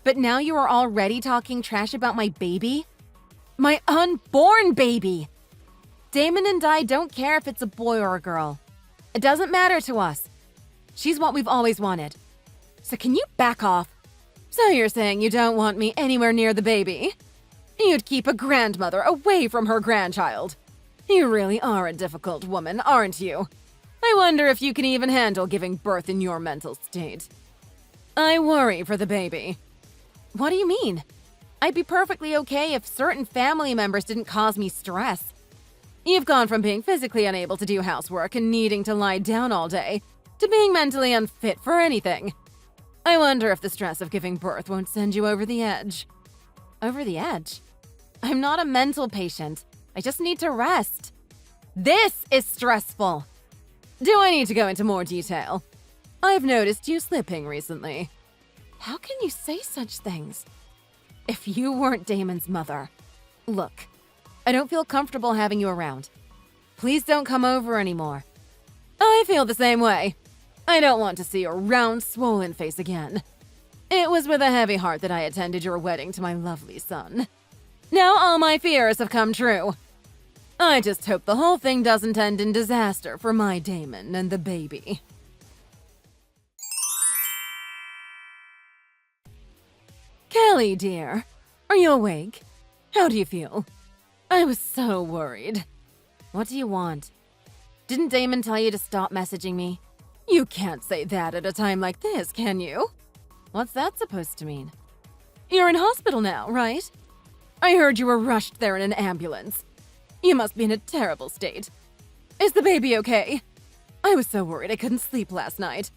But now you are already talking trash about my baby? My unborn baby! Damon and I don't care if it's a boy or a girl. It doesn't matter to us. She's what we've always wanted. So can you back off? So you're saying you don't want me anywhere near the baby? You'd keep a grandmother away from her grandchild. You really are a difficult woman, aren't you? I wonder if you can even handle giving birth in your mental state. I worry for the baby. What do you mean? I'd be perfectly okay if certain family members didn't cause me stress. You've gone from being physically unable to do housework and needing to lie down all day to being mentally unfit for anything. I wonder if the stress of giving birth won't send you over the edge. Over the edge? I'm not a mental patient. I just need to rest. This is stressful. Do I need to go into more detail? I've noticed you slipping recently. How can you say such things? If you weren't Damon's mother. Look, I don't feel comfortable having you around. Please don't come over anymore. I feel the same way. I don't want to see your round, swollen face again. It was with a heavy heart that I attended your wedding to my lovely son. Now all my fears have come true. I just hope the whole thing doesn't end in disaster for my Damon and the baby. Kelly, dear, are you awake? How do you feel? I was so worried. What do you want? Didn't Damon tell you to stop messaging me? You can't say that at a time like this, can you? What's that supposed to mean? You're in hospital now, right? I heard you were rushed there in an ambulance. You must be in a terrible state. Is the baby okay? I was so worried I couldn't sleep last night.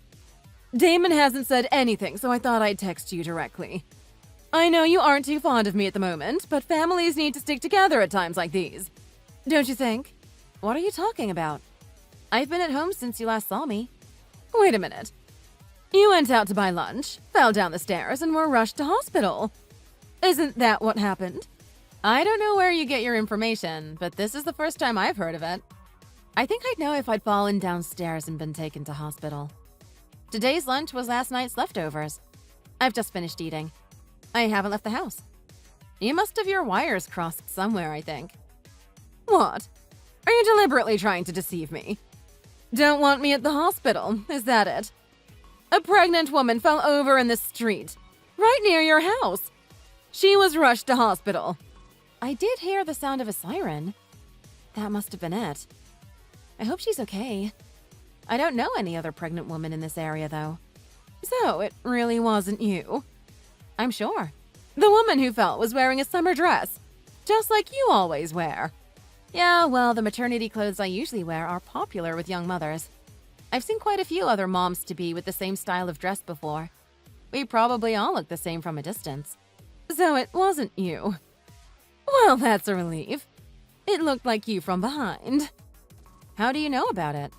Damon hasn't said anything, so I thought I'd text you directly. I know you aren't too fond of me at the moment, but families need to stick together at times like these. Don't you think? What are you talking about? I've been at home since you last saw me. Wait a minute. You went out to buy lunch, fell down the stairs, and were rushed to hospital. Isn't that what happened? I don't know where you get your information, but this is the first time I've heard of it. I think I'd know if I'd fallen downstairs and been taken to hospital. Today's lunch was last night's leftovers. I've just finished eating. I haven't left the house. You must have your wires crossed somewhere, I think. What? Are you deliberately trying to deceive me? Don't want me at the hospital, is that it? A pregnant woman fell over in the street, right near your house. She was rushed to hospital. I did hear the sound of a siren. That must have been it. I hope she's okay. I don't know any other pregnant woman in this area, though. So, it really wasn't you? I'm sure. The woman who fell was wearing a summer dress, just like you always wear. Yeah, well, the maternity clothes I usually wear are popular with young mothers. I've seen quite a few other moms-to-be with the same style of dress before. We probably all look the same from a distance. So it wasn't you. Well, that's a relief. It looked like you from behind. How do you know about it?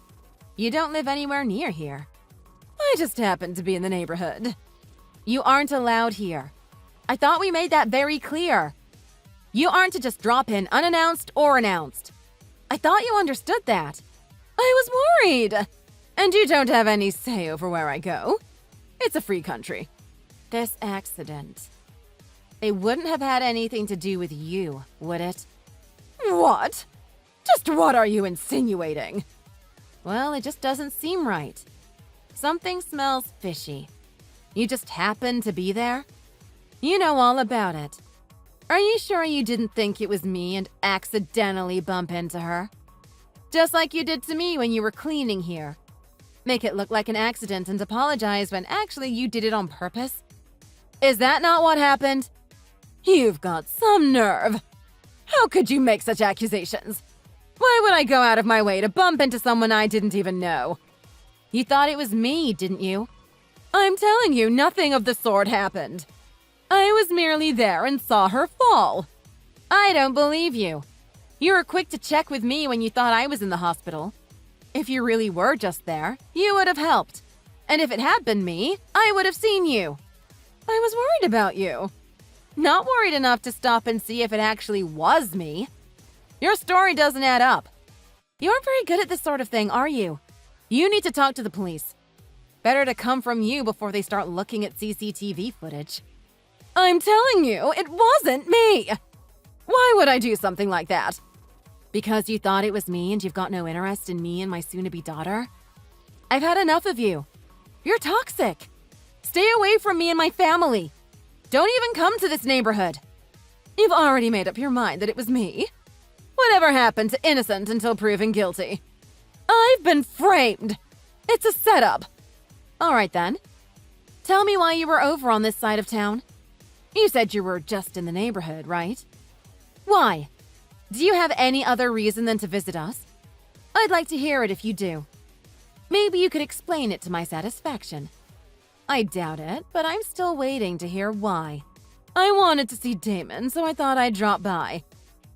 You don't live anywhere near here. I just happened to be in the neighborhood. You aren't allowed here. I thought we made that very clear. You aren't to just drop in unannounced or announced. I thought you understood that. I was worried. And you don't have any say over where I go. It's a free country. This accident. It wouldn't have had anything to do with you, would it? What? Just what are you insinuating? Well, it just doesn't seem right. Something smells fishy. You just happened to be there? You know all about it. Are you sure you didn't think it was me and accidentally bump into her? Just like you did to me when you were cleaning here. Make it look like an accident and apologize when actually you did it on purpose? Is that not what happened? You've got some nerve. How could you make such accusations? Why would I go out of my way to bump into someone I didn't even know? You thought it was me, didn't you? I'm telling you, nothing of the sort happened. I was merely there and saw her fall. I don't believe you. You were quick to check with me when you thought I was in the hospital. If you really were just there, you would have helped. And if it had been me, I would have seen you. I was worried about you. Not worried enough to stop and see if it actually was me. Your story doesn't add up. You aren't very good at this sort of thing, are you? You need to talk to the police. Better to come from you before they start looking at CCTV footage. I'm telling you, it wasn't me. Why would I do something like that? Because you thought it was me and you've got no interest in me and my soon-to-be daughter? I've had enough of you. You're toxic. Stay away from me and my family. Don't even come to this neighborhood. You've already made up your mind that it was me. Whatever happened to innocent until proven guilty? I've been framed. It's a setup. All right then. Tell me why you were over on this side of town. You said you were just in the neighborhood, right? Why? Do you have any other reason than to visit us? I'd like to hear it if you do. Maybe you could explain it to my satisfaction. I doubt it, but I'm still waiting to hear why. I wanted to see Damon, so I thought I'd drop by.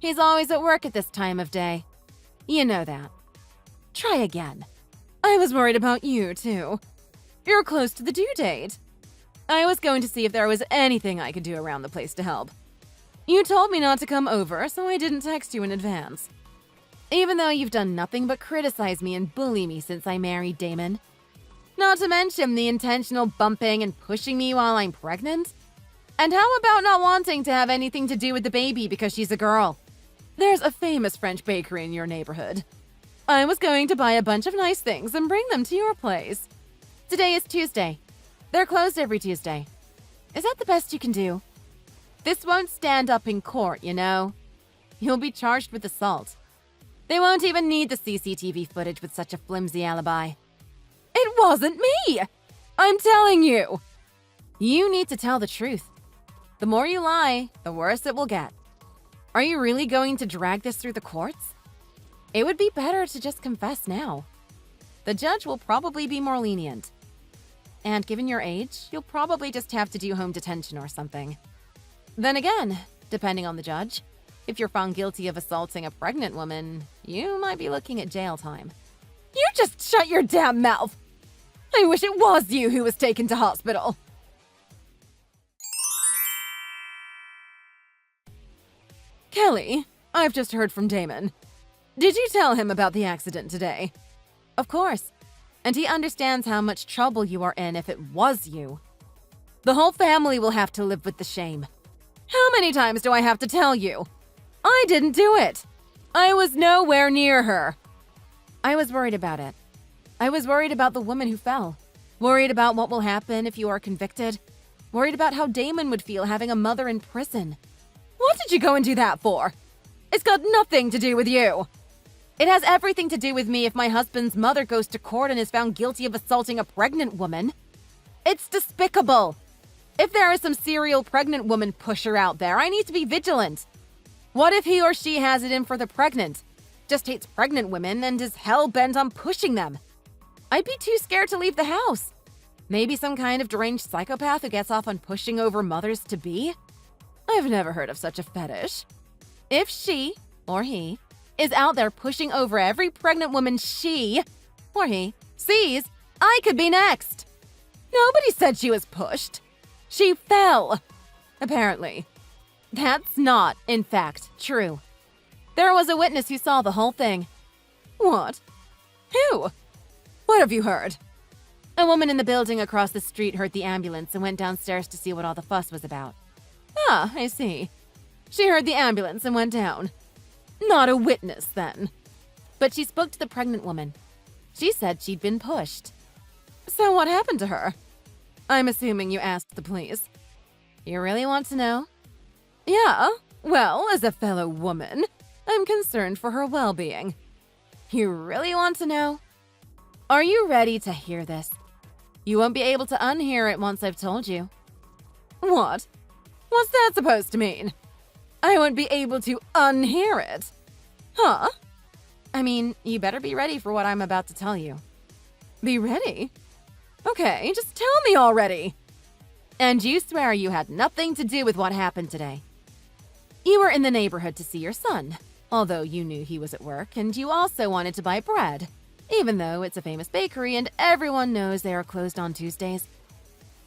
He's always at work at this time of day. You know that. Try again. I was worried about you, too. You're close to the due date. I was going to see if there was anything I could do around the place to help. You told me not to come over, so I didn't text you in advance. Even though you've done nothing but criticize me and bully me since I married Damon. Not to mention the intentional bumping and pushing me while I'm pregnant. And how about not wanting to have anything to do with the baby because she's a girl? There's a famous French bakery in your neighborhood. I was going to buy a bunch of nice things and bring them to your place. Today is Tuesday. They're closed every Tuesday. Is that the best you can do? This won't stand up in court, you know. You'll be charged with assault. They won't even need the CCTV footage with such a flimsy alibi. It wasn't me! I'm telling you! You need to tell the truth. The more you lie, the worse it will get. Are you really going to drag this through the courts? It would be better to just confess now. The judge will probably be more lenient. And given your age, you'll probably just have to do home detention or something. Then again, depending on the judge, if you're found guilty of assaulting a pregnant woman, you might be looking at jail time. You just shut your damn mouth! I wish it was you who was taken to hospital. Kelly, I've just heard from Damon. Did you tell him about the accident today? Of course. And he understands how much trouble you are in if it was you. The whole family will have to live with the shame. How many times do I have to tell you? I didn't do it. I was nowhere near her. I was worried about it. I was worried about the woman who fell. Worried about what will happen if you are convicted. Worried about how Damon would feel having a mother in prison. What did you go and do that for? It's got nothing to do with you. It has everything to do with me if my husband's mother goes to court and is found guilty of assaulting a pregnant woman. It's despicable. If there is some serial pregnant woman pusher out there, I need to be vigilant. What if he or she has it in for the pregnant? Just hates pregnant women and is hell-bent on pushing them. I'd be too scared to leave the house. Maybe some kind of deranged psychopath who gets off on pushing over mothers-to-be? I've never heard of such a fetish. If she, or he, is out there pushing over every pregnant woman she, or he, sees, I could be next. Nobody said she was pushed. She fell. Apparently. That's not, in fact, true. There was a witness who saw the whole thing. What? Who? What have you heard? A woman in the building across the street heard the ambulance and went downstairs to see what all the fuss was about. Ah, I see. She heard the ambulance and went down. Not a witness, then. But she spoke to the pregnant woman. She said she'd been pushed. So what happened to her? I'm assuming you asked the police. You really want to know? Yeah, well, as a fellow woman, I'm concerned for her well-being. You really want to know? Are you ready to hear this? You won't be able to unhear it once I've told you. What? What's that supposed to mean? I won't be able to unhear it. Huh? I mean, you better be ready for what I'm about to tell you. Be ready? Okay, just tell me already. And you swear you had nothing to do with what happened today. You were in the neighborhood to see your son, although you knew he was at work, and you also wanted to buy bread, even though it's a famous bakery and everyone knows they are closed on Tuesdays.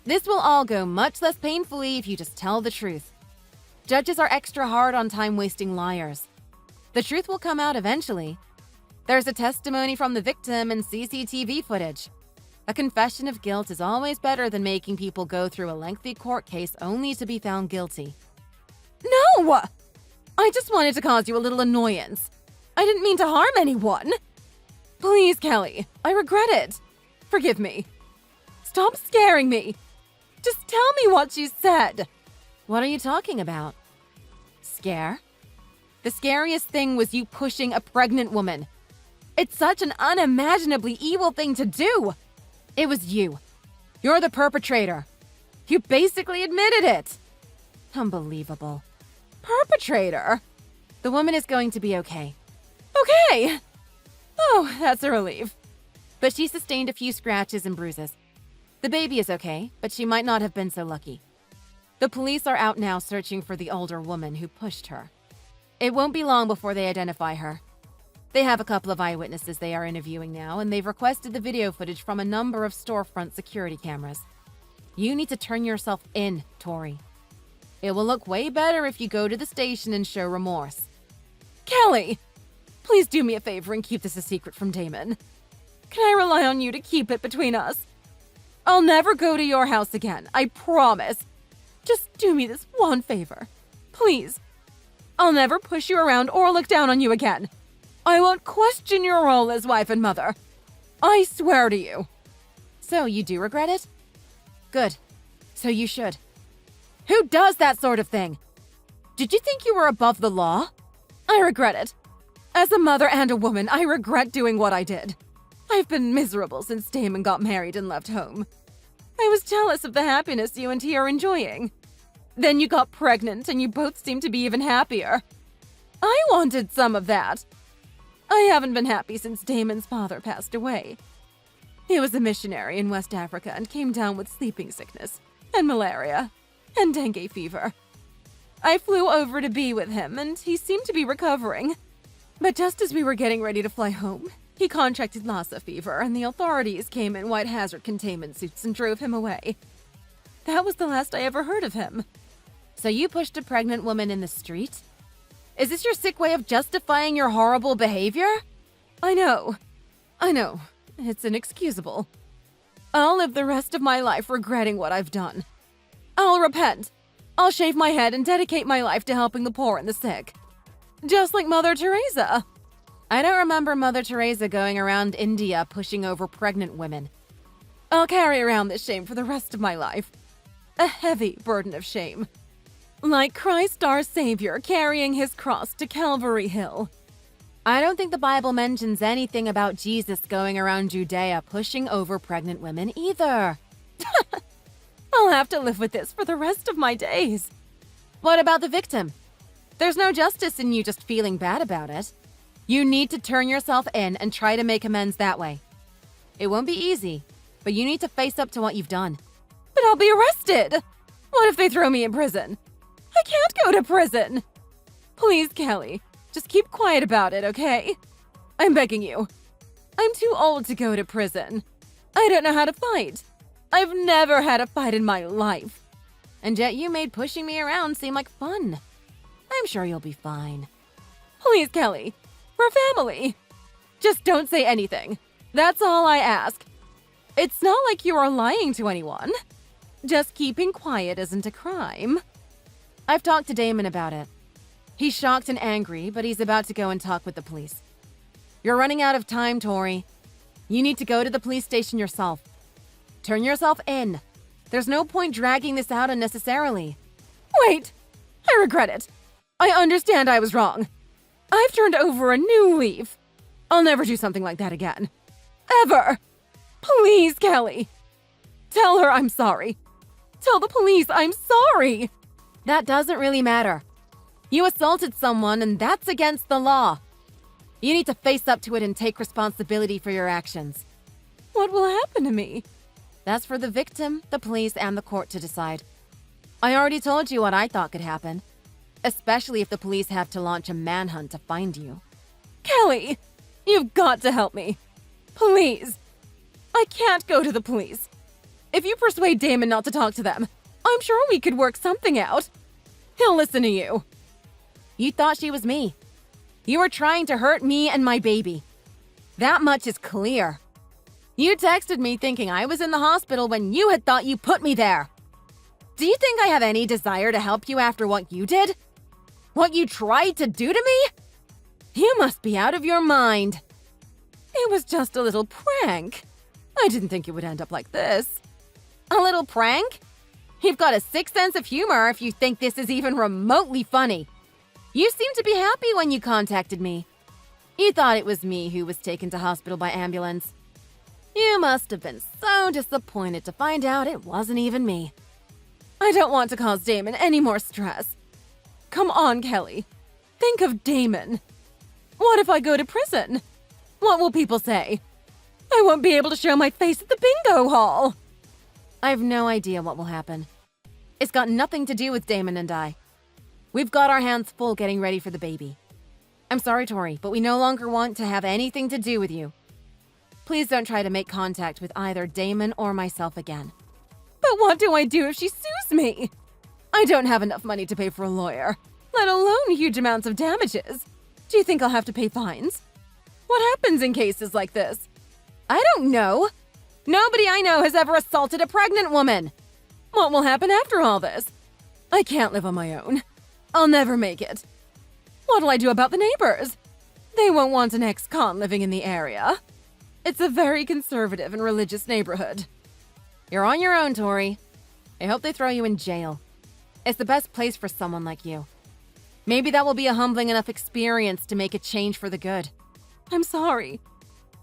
This will all go much less painfully if you just tell the truth. Judges are extra hard on time-wasting liars. The truth will come out eventually. There's a testimony from the victim and CCTV footage. A confession of guilt is always better than making people go through a lengthy court case only to be found guilty. No! I just wanted to cause you a little annoyance. I didn't mean to harm anyone. Please, Kelly, I regret it. Forgive me. Stop scaring me. Just tell me what you said. What are you talking about? Scare? The scariest thing was you pushing a pregnant woman. It's such an unimaginably evil thing to do. It was you. You're the perpetrator. You basically admitted it. Unbelievable. Perpetrator? The woman is going to be okay. Okay. Oh, that's a relief. But she sustained a few scratches and bruises. The baby is okay, but she might not have been so lucky. The police are out now searching for the older woman who pushed her. It won't be long before they identify her. They have a couple of eyewitnesses they are interviewing now, and they've requested the video footage from a number of storefront security cameras. You need to turn yourself in, Tori. It will look way better if you go to the station and show remorse. Kelly, please do me a favor and keep this a secret from Damon. Can I rely on you to keep it between us? I'll never go to your house again, I promise. Just do me this one favor. Please. I'll never push you around or look down on you again. I won't question your role as wife and mother. I swear to you. So you do regret it? Good. So you should. Who does that sort of thing? Did you think you were above the law? I regret it. As a mother and a woman, I regret doing what I did. I've been miserable since Damon got married and left home. I was jealous of the happiness you and he are enjoying. Then you got pregnant and you both seem to be even happier. I wanted some of that. I haven't been happy since Damon's father passed away. He was a missionary in West Africa and came down with sleeping sickness and malaria and dengue fever. I flew over to be with him and he seemed to be recovering. But just as we were getting ready to fly home, he contracted Lassa fever and the authorities came in white hazard containment suits and drove him away. That was the last I ever heard of him. So you pushed a pregnant woman in the street? Is this your sick way of justifying your horrible behavior? I know. It's inexcusable. I'll live the rest of my life regretting what I've done. I'll repent. I'll shave my head and dedicate my life to helping the poor and the sick. Just like Mother Teresa. I don't remember Mother Teresa going around India pushing over pregnant women. I'll carry around this shame for the rest of my life. A heavy burden of shame. Like Christ our Savior carrying his cross to Calvary Hill. I don't think the Bible mentions anything about Jesus going around Judea pushing over pregnant women either. I'll have to live with this for the rest of my days. What about the victim? There's no justice in you just feeling bad about it. You need to turn yourself in and try to make amends that way. It won't be easy, but you need to face up to what you've done. But I'll be arrested! What if they throw me in prison? I can't go to prison! Please, Kelly, just keep quiet about it, okay? I'm begging you. I'm too old to go to prison. I don't know how to fight. I've never had a fight in my life. And yet you made pushing me around seem like fun. I'm sure you'll be fine. Please, Kelly. We're family. Just don't say anything. That's all I ask. It's not like you are lying to anyone. Just keeping quiet isn't a crime. I've talked to Damon about it. He's shocked and angry, but he's about to go and talk with the police. You're running out of time, Tori. You need to go to the police station yourself. Turn yourself in. There's no point dragging this out unnecessarily. Wait! I regret it. I understand I was wrong. I've turned over a new leaf. I'll never do something like that again. Ever! Please, Kelly. Tell her I'm sorry. Tell the police I'm sorry. That doesn't really matter. You assaulted someone, and that's against the law. You need to face up to it and take responsibility for your actions. What will happen to me? That's for the victim, the police, and the court to decide. I already told you what I thought could happen, especially if the police have to launch a manhunt to find you. Kelly, you've got to help me. Please. I can't go to the police. If you persuade Damon not to talk to them, I'm sure we could work something out. He'll listen to you. You thought she was me. You were trying to hurt me and my baby. That much is clear. You texted me thinking I was in the hospital when you had thought you put me there. Do you think I have any desire to help you after what you did? What you tried to do to me? You must be out of your mind. It was just a little prank. I didn't think it would end up like this. A little prank? You've got a sick sense of humor if you think this is even remotely funny. You seemed to be happy when you contacted me. You thought it was me who was taken to hospital by ambulance. You must have been so disappointed to find out it wasn't even me. I don't want to cause Damon any more stress. Come on, Kelly. Think of Damon. What if I go to prison? What will people say? I won't be able to show my face at the bingo hall. I have no idea what will happen. It's got nothing to do with Damon and I. We've got our hands full getting ready for the baby. I'm sorry, Tori, but we no longer want to have anything to do with you. Please don't try to make contact with either Damon or myself again. But what do I do if she sues me? I don't have enough money to pay for a lawyer, let alone huge amounts of damages. Do you think I'll have to pay fines? What happens in cases like this? I don't know. Nobody I know has ever assaulted a pregnant woman. What will happen after all this? I can't live on my own. I'll never make it. What'll I do about the neighbors? They won't want an ex-con living in the area. It's a very conservative and religious neighborhood. You're on your own, Tori. I hope they throw you in jail. It's the best place for someone like you. Maybe that will be a humbling enough experience to make a change for the good. I'm sorry.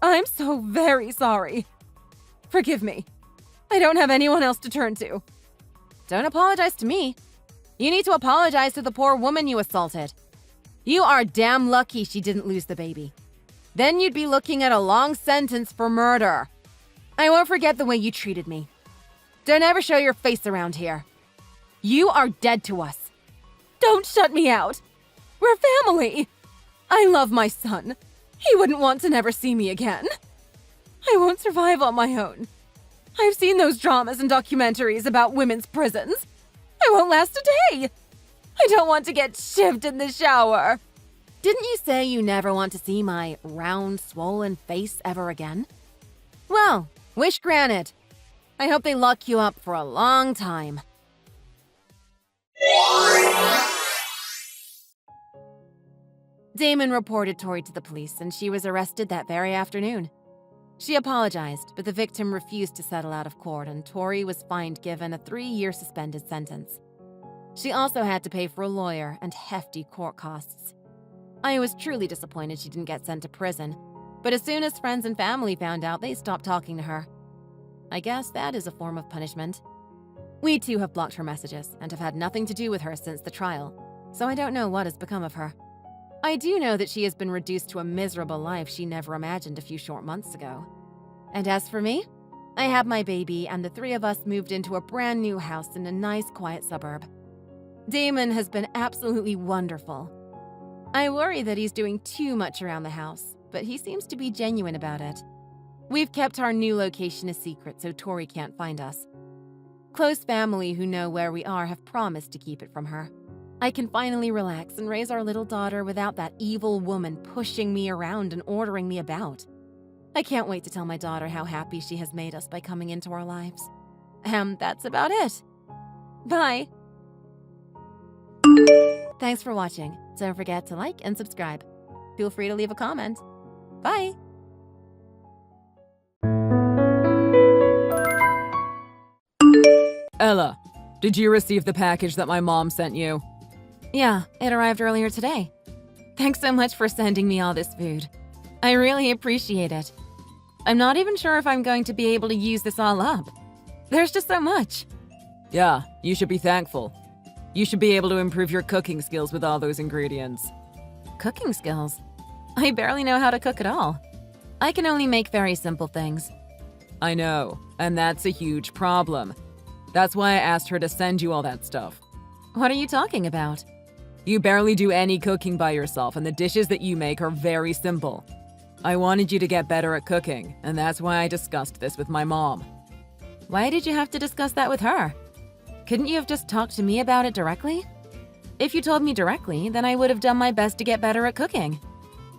I'm so very sorry. Forgive me. I don't have anyone else to turn to. Don't apologize to me. You need to apologize to the poor woman you assaulted. You are damn lucky she didn't lose the baby. Then you'd be looking at a long sentence for murder. I won't forget the way you treated me. Don't ever show your face around here. You are dead to us. Don't shut me out. We're family. I love my son. He wouldn't want to never see me again. I won't survive on my own. I've seen those dramas and documentaries about women's prisons. I won't last a day. I don't want to get shivved in the shower. Didn't you say you never want to see my round, swollen face ever again? Well, wish granted. I hope they lock you up for a long time. Damon reported Tori to the police, and she was arrested that very afternoon. She apologized, but the victim refused to settle out of court, and Tori was fined, given a 3-year suspended sentence. She also had to pay for a lawyer and hefty court costs. I was truly disappointed she didn't get sent to prison, but as soon as friends and family found out, they stopped talking to her. I guess that is a form of punishment. We too have blocked her messages and have had nothing to do with her since the trial, so I don't know what has become of her. I do know that she has been reduced to a miserable life she never imagined a few short months ago. And as for me, I have my baby, and the 3 of us moved into a brand new house in a nice, quiet suburb. Damon has been absolutely wonderful. I worry that he's doing too much around the house, but he seems to be genuine about it. We've kept our new location a secret so Tori can't find us. Close family who know where we are have promised to keep it from her. I can finally relax and raise our little daughter without that evil woman pushing me around and ordering me about. I can't wait to tell my daughter how happy she has made us by coming into our lives. That's about it. Bye. Thanks for watching. Don't forget to like and subscribe. Feel free to leave a comment. Bye. Ella, did you receive the package that my mom sent you? Yeah, it arrived earlier today. Thanks so much for sending me all this food. I really appreciate it. I'm not even sure if I'm going to be able to use this all up. There's just so much. Yeah, you should be thankful. You should be able to improve your cooking skills with all those ingredients. Cooking skills? I barely know how to cook at all. I can only make very simple things. I know, and that's a huge problem. That's why I asked her to send you all that stuff. What are you talking about? You barely do any cooking by yourself, and the dishes that you make are very simple. I wanted you to get better at cooking, and that's why I discussed this with my mom. Why did you have to discuss that with her? Couldn't you have just talked to me about it directly? If you told me directly, then I would have done my best to get better at cooking.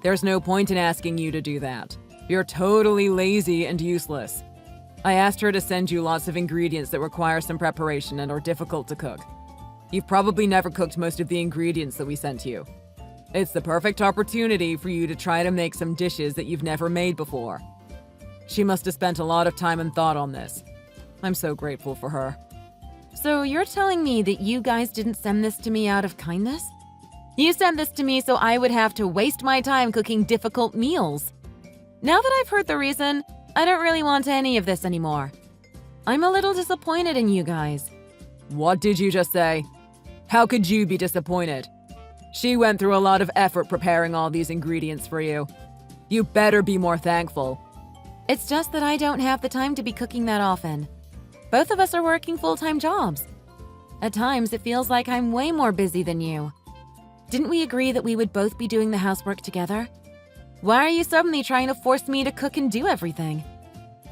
There's no point in asking you to do that. You're totally lazy and useless. I asked her to send you lots of ingredients that require some preparation and are difficult to cook. You've probably never cooked most of the ingredients that we sent you. It's the perfect opportunity for you to try to make some dishes that you've never made before. She must have spent a lot of time and thought on this. I'm so grateful for her. So you're telling me that you guys didn't send this to me out of kindness? You sent this to me so I would have to waste my time cooking difficult meals. Now that I've heard the reason, I don't really want any of this anymore. I'm a little disappointed in you guys. What did you just say? How could you be disappointed? She went through a lot of effort preparing all these ingredients for you. You better be more thankful. It's just that I don't have the time to be cooking that often. Both of us are working full-time jobs. At times, it feels like I'm way more busy than you. Didn't we agree that we would both be doing the housework together? Why are you suddenly trying to force me to cook and do everything?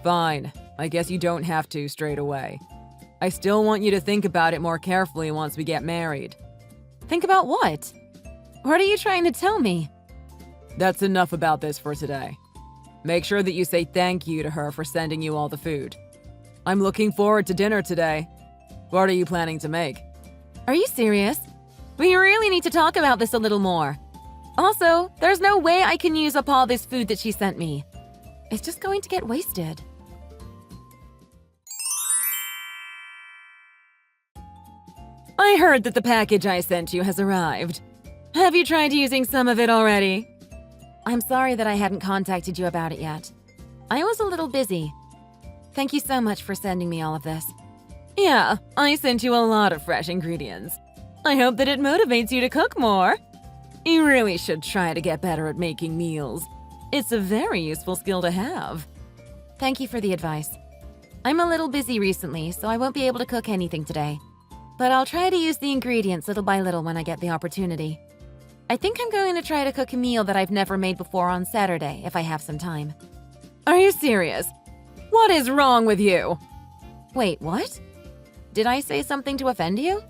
Fine. I guess you don't have to straight away. I still want you to think about it more carefully once we get married. Think about what? What are you trying to tell me? That's enough about this for today. Make sure that you say thank you to her for sending you all the food. I'm looking forward to dinner today. What are you planning to make? Are you serious? We really need to talk about this a little more. Also, there's no way I can use up all this food that she sent me. It's just going to get wasted. I heard that the package I sent you has arrived. Have you tried using some of it already? I'm sorry that I hadn't contacted you about it yet. I was a little busy. Thank you so much for sending me all of this. Yeah, I sent you a lot of fresh ingredients. I hope that it motivates you to cook more. You really should try to get better at making meals. It's a very useful skill to have. Thank you for the advice. I'm a little busy recently, so I won't be able to cook anything today. But I'll try to use the ingredients little by little when I get the opportunity. I think I'm going to try to cook a meal that I've never made before on Saturday if I have some time. Are you serious? What is wrong with you? Wait, what? Did I say something to offend you?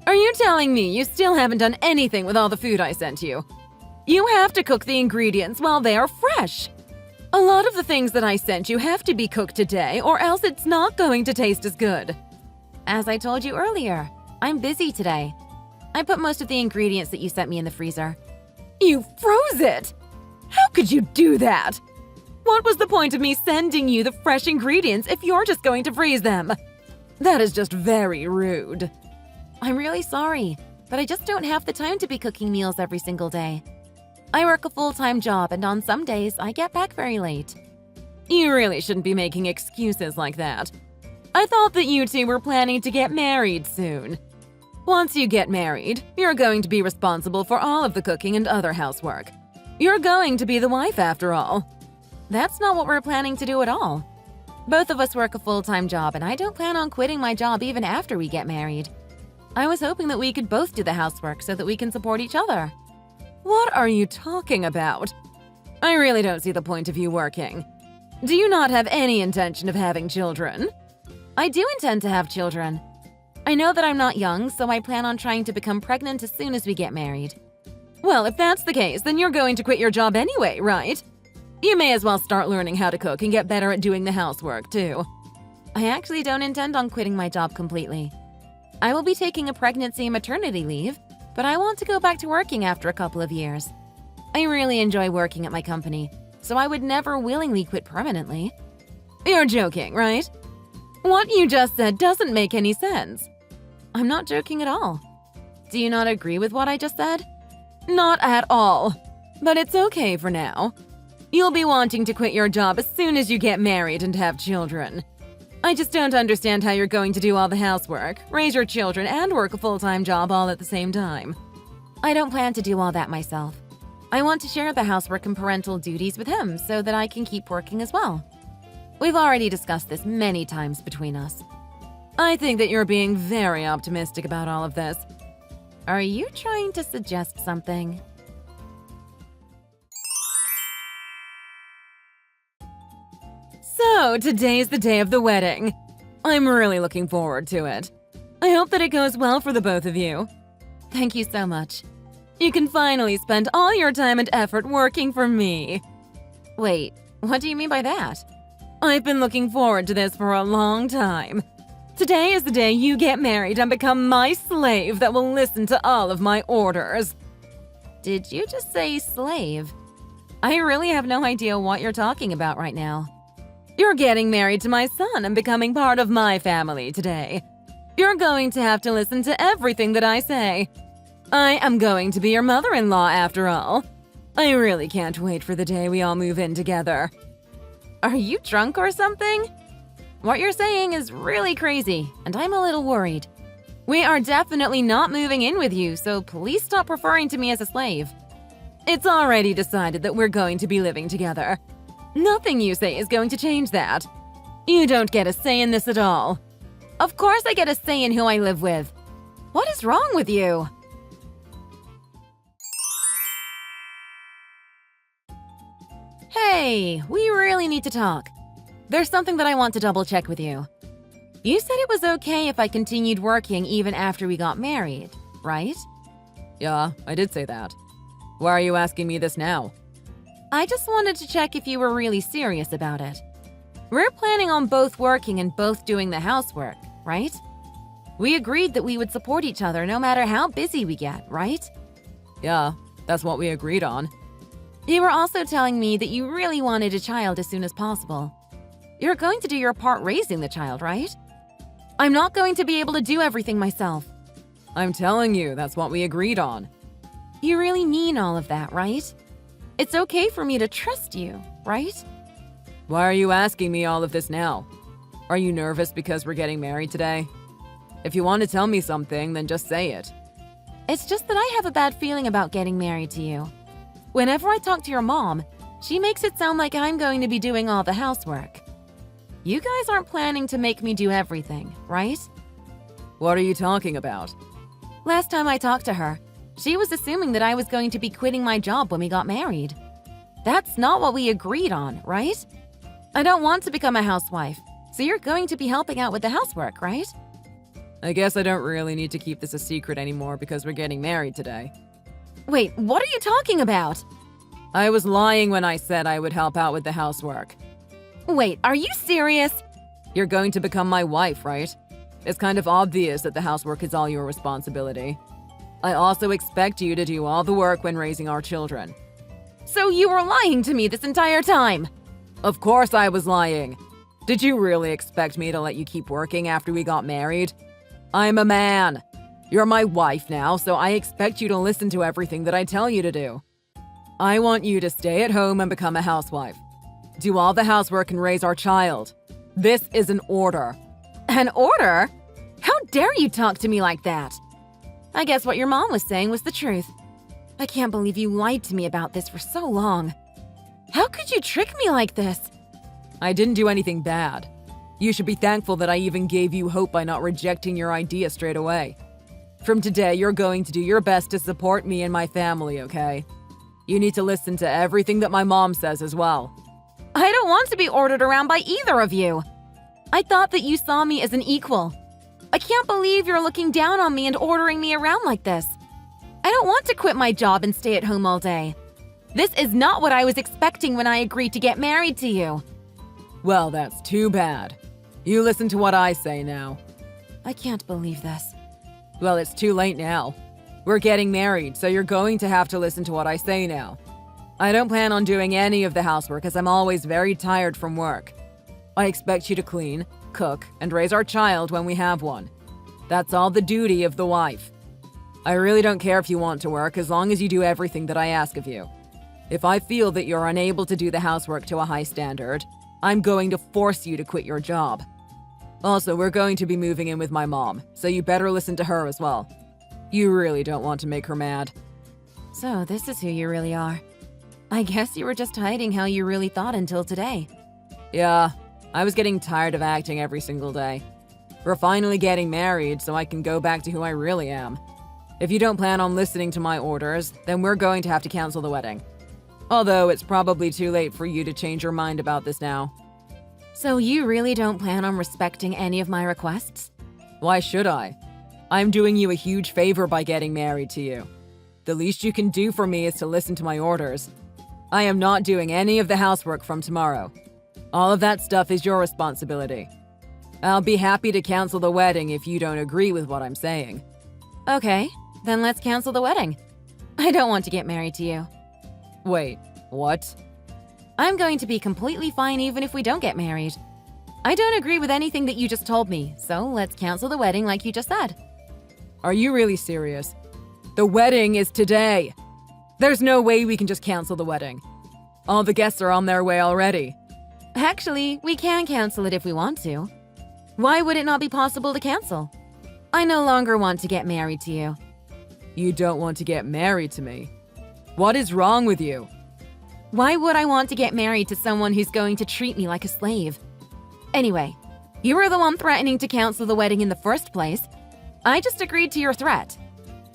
Are you telling me you still haven't done anything with all the food I sent you? You have to cook the ingredients while they are fresh. A lot of the things that I sent you have to be cooked today, or else it's not going to taste as good. As I told you earlier, I'm busy today. I put most of the ingredients that you sent me in the freezer. You froze it! How could you do that? What was the point of me sending you the fresh ingredients if you're just going to freeze them? That is just very rude. I'm really sorry, but I just don't have the time to be cooking meals every single day. I work a full-time job, and on some days, I get back very late. You really shouldn't be making excuses like that. I thought that you two were planning to get married soon. Once you get married, you're going to be responsible for all of the cooking and other housework. You're going to be the wife after all. That's not what we're planning to do at all. Both of us work a full-time job, and I don't plan on quitting my job even after we get married. I was hoping that we could both do the housework so that we can support each other. What are you talking about? I really don't see the point of you working. Do you not have any intention of having children? I do intend to have children. I know that I'm not young, so I plan on trying to become pregnant as soon as we get married. Well, if that's the case, then you're going to quit your job anyway, right? You may as well start learning how to cook and get better at doing the housework, too. I actually don't intend on quitting my job completely. I will be taking a pregnancy and maternity leave, but I want to go back to working after a couple of years. I really enjoy working at my company, so I would never willingly quit permanently. You're joking, right? What you just said doesn't make any sense. I'm not joking at all. Do you not agree with what I just said? Not at all. But it's okay for now. You'll be wanting to quit your job as soon as you get married and have children. I just don't understand how you're going to do all the housework, raise your children, and work a full-time job all at the same time. I don't plan to do all that myself. I want to share the housework and parental duties with him so that I can keep working as well. We've already discussed this many times between us. I think that you're being very optimistic about all of this. Are you trying to suggest something? So, today's the day of the wedding. I'm really looking forward to it. I hope that it goes well for the both of you. Thank you so much. You can finally spend all your time and effort working for me. Wait, what do you mean by that? I've been looking forward to this for a long time. Today is the day you get married and become my slave that will listen to all of my orders. Did you just say slave? I really have no idea what you're talking about right now. You're getting married to my son and becoming part of my family today. You're going to have to listen to everything that I say. I am going to be your mother-in-law after all. I really can't wait for the day we all move in together. Are you drunk or something? What you're saying is really crazy, and I'm a little worried. We are definitely not moving in with you, so please stop referring to me as a slave. It's already decided that we're going to be living together. Nothing you say is going to change that. You don't get a say in this at all. Of course I get a say in who I live with. What is wrong with you? Hey, we really need to talk. There's something that I want to double-check with you. You said it was okay if I continued working even after we got married, right? Yeah, I did say that. Why are you asking me this now? I just wanted to check if you were really serious about it. We're planning on both working and both doing the housework, right? We agreed that we would support each other no matter how busy we get, right? Yeah, that's what we agreed on. You were also telling me that you really wanted a child as soon as possible. You're going to do your part raising the child, right? I'm not going to be able to do everything myself. I'm telling you, that's what we agreed on. You really mean all of that, right? It's okay for me to trust you, right? Why are you asking me all of this now? Are you nervous because we're getting married today? If you want to tell me something, then just say it. It's just that I have a bad feeling about getting married to you. Whenever I talk to your mom, she makes it sound like I'm going to be doing all the housework. You guys aren't planning to make me do everything, right? What are you talking about? Last time I talked to her, she was assuming that I was going to be quitting my job when we got married. That's not what we agreed on, right? I don't want to become a housewife, so you're going to be helping out with the housework, right? I guess I don't really need to keep this a secret anymore because we're getting married today. Wait, what are you talking about? I was lying when I said I would help out with the housework. Wait, are you serious? You're going to become my wife, right? It's kind of obvious that the housework is all your responsibility. I also expect you to do all the work when raising our children. So you were lying to me this entire time? Of course I was lying. Did you really expect me to let you keep working after we got married? I'm a man. You're my wife now, so I expect you to listen to everything that I tell you to do. I want you to stay at home and become a housewife. Do all the housework and raise our child. This is an order. An order? How dare you talk to me like that? I guess what your mom was saying was the truth. I can't believe you lied to me about this for so long. How could you trick me like this? I didn't do anything bad. You should be thankful that I even gave you hope by not rejecting your idea straight away. From today, you're going to do your best to support me and my family, okay? You need to listen to everything that my mom says as well. I don't want to be ordered around by either of you. I thought that you saw me as an equal. I can't believe you're looking down on me and ordering me around like this. I don't want to quit my job and stay at home all day. This is not what I was expecting when I agreed to get married to you. Well, that's too bad. You listen to what I say now. I can't believe this. Well, it's too late now. We're getting married, so you're going to have to listen to what I say now. I don't plan on doing any of the housework as I'm always very tired from work. I expect you to clean, cook, and raise our child when we have one. That's all the duty of the wife. I really don't care if you want to work as long as you do everything that I ask of you. If I feel that you're unable to do the housework to a high standard, I'm going to force you to quit your job. Also, we're going to be moving in with my mom, so you better listen to her as well. You really don't want to make her mad. So this is who you really are. I guess you were just hiding how you really thought until today. Yeah, I was getting tired of acting every single day. We're finally getting married, so I can go back to who I really am. If you don't plan on listening to my orders, then we're going to have to cancel the wedding. Although it's probably too late for you to change your mind about this now. So you really don't plan on respecting any of my requests? Why should I? I'm doing you a huge favor by getting married to you. The least you can do for me is to listen to my orders. I am not doing any of the housework from tomorrow. All of that stuff is your responsibility. I'll be happy to cancel the wedding if you don't agree with what I'm saying. Okay, then let's cancel the wedding. I don't want to get married to you. Wait, what? I'm going to be completely fine even if we don't get married. I don't agree with anything that you just told me, so let's cancel the wedding like you just said. Are you really serious? The wedding is today. There's no way we can just cancel the wedding. All the guests are on their way already. Actually, we can cancel it if we want to. Why would it not be possible to cancel? I no longer want to get married to you. You don't want to get married to me? What is wrong with you? Why would I want to get married to someone who's going to treat me like a slave? Anyway, you were the one threatening to cancel the wedding in the first place. I just agreed to your threat.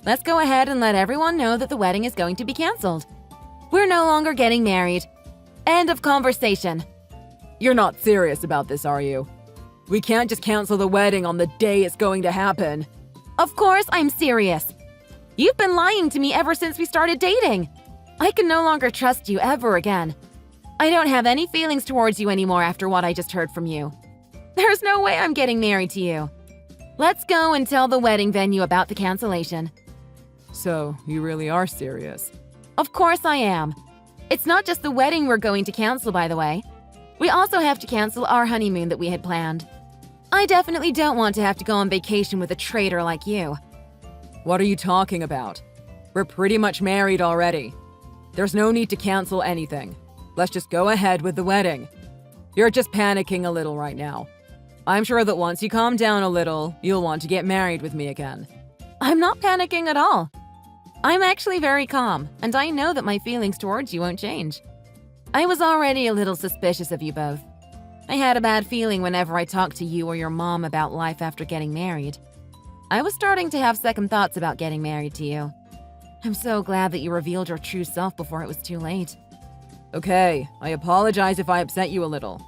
Let's go ahead and let everyone know that the wedding is going to be canceled. We're no longer getting married. End of conversation. You're not serious about this, are you? We can't just cancel the wedding on the day it's going to happen. Of course I'm serious. You've been lying to me ever since we started dating. I can no longer trust you ever again. I don't have any feelings towards you anymore after what I just heard from you. There's no way I'm getting married to you. Let's go and tell the wedding venue about the cancellation. So, you really are serious? Of course I am. It's not just the wedding we're going to cancel, by the way. We also have to cancel our honeymoon that we had planned. I definitely don't want to have to go on vacation with a traitor like you. What are you talking about? We're pretty much married already. There's no need to cancel anything. Let's just go ahead with the wedding. You're just panicking a little right now. I'm sure that once you calm down a little, you'll want to get married with me again. I'm not panicking at all. I'm actually very calm, and I know that my feelings towards you won't change. I was already a little suspicious of you both. I had a bad feeling whenever I talked to you or your mom about life after getting married. I was starting to have second thoughts about getting married to you. I'm so glad that you revealed your true self before it was too late. Okay, I apologize if I upset you a little.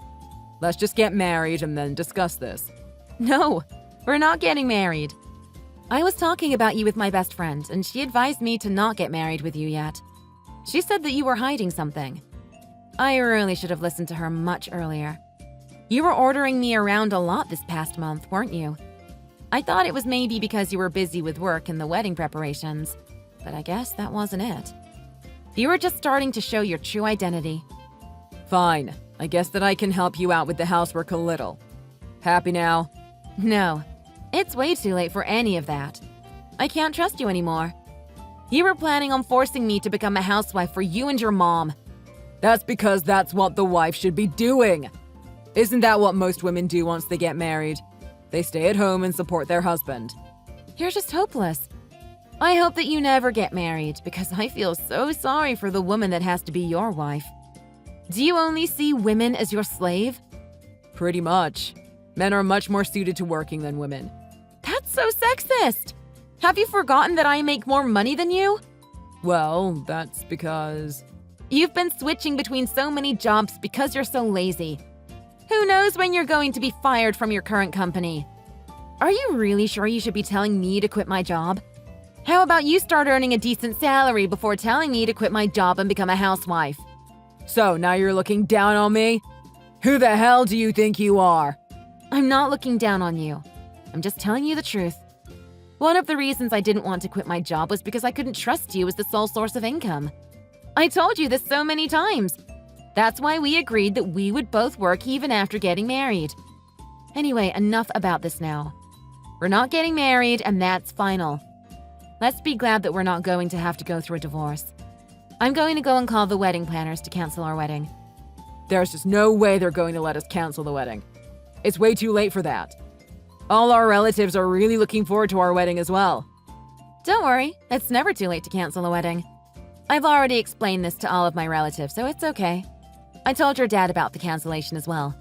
Let's just get married and then discuss this. No, we're not getting married. I was talking about you with my best friend, and she advised me to not get married with you yet. She said that you were hiding something. I really should have listened to her much earlier. You were ordering me around a lot this past month, weren't you? I thought it was maybe because you were busy with work and the wedding preparations, but I guess that wasn't it. You were just starting to show your true identity. Fine. I guess that I can help you out with the housework a little. Happy now? No, it's way too late for any of that. I can't trust you anymore. You were planning on forcing me to become a housewife for you and your mom. That's because that's what the wife should be doing. Isn't that what most women do once they get married? They stay at home and support their husband. You're just hopeless. I hope that you never get married because I feel so sorry for the woman that has to be your wife. Do you only see women as your slave? Pretty much. Men are much more suited to working than women. That's so sexist! Have you forgotten that I make more money than you? Well, that's because... You've been switching between so many jobs because you're so lazy. Who knows when you're going to be fired from your current company? Are you really sure you should be telling me to quit my job? How about you start earning a decent salary before telling me to quit my job and become a housewife? So, now you're looking down on me? Who the hell do you think you are? I'm not looking down on you. I'm just telling you the truth. One of the reasons I didn't want to quit my job was because I couldn't trust you as the sole source of income. I told you this so many times. That's why we agreed that we would both work even after getting married. Anyway, enough about this now. We're not getting married, and that's final. Let's be glad that we're not going to have to go through a divorce. I'm going to go and call the wedding planners to cancel our wedding. There's just no way they're going to let us cancel the wedding. It's way too late for that. All our relatives are really looking forward to our wedding as well. Don't worry, it's never too late to cancel a wedding. I've already explained this to all of my relatives, so it's okay. I told your dad about the cancellation as well.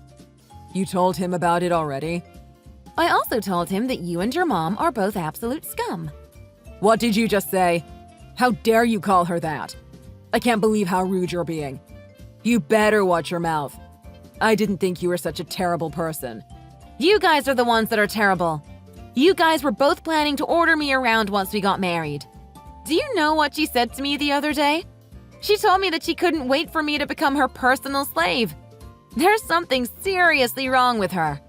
You told him about it already? I also told him that you and your mom are both absolute scum. What did you just say? How dare you call her that? I can't believe how rude you're being. You better watch your mouth. I didn't think you were such a terrible person. You guys are the ones that are terrible. You guys were both planning to order me around once we got married. Do you know what she said to me the other day? She told me that she couldn't wait for me to become her personal slave. There's something seriously wrong with her.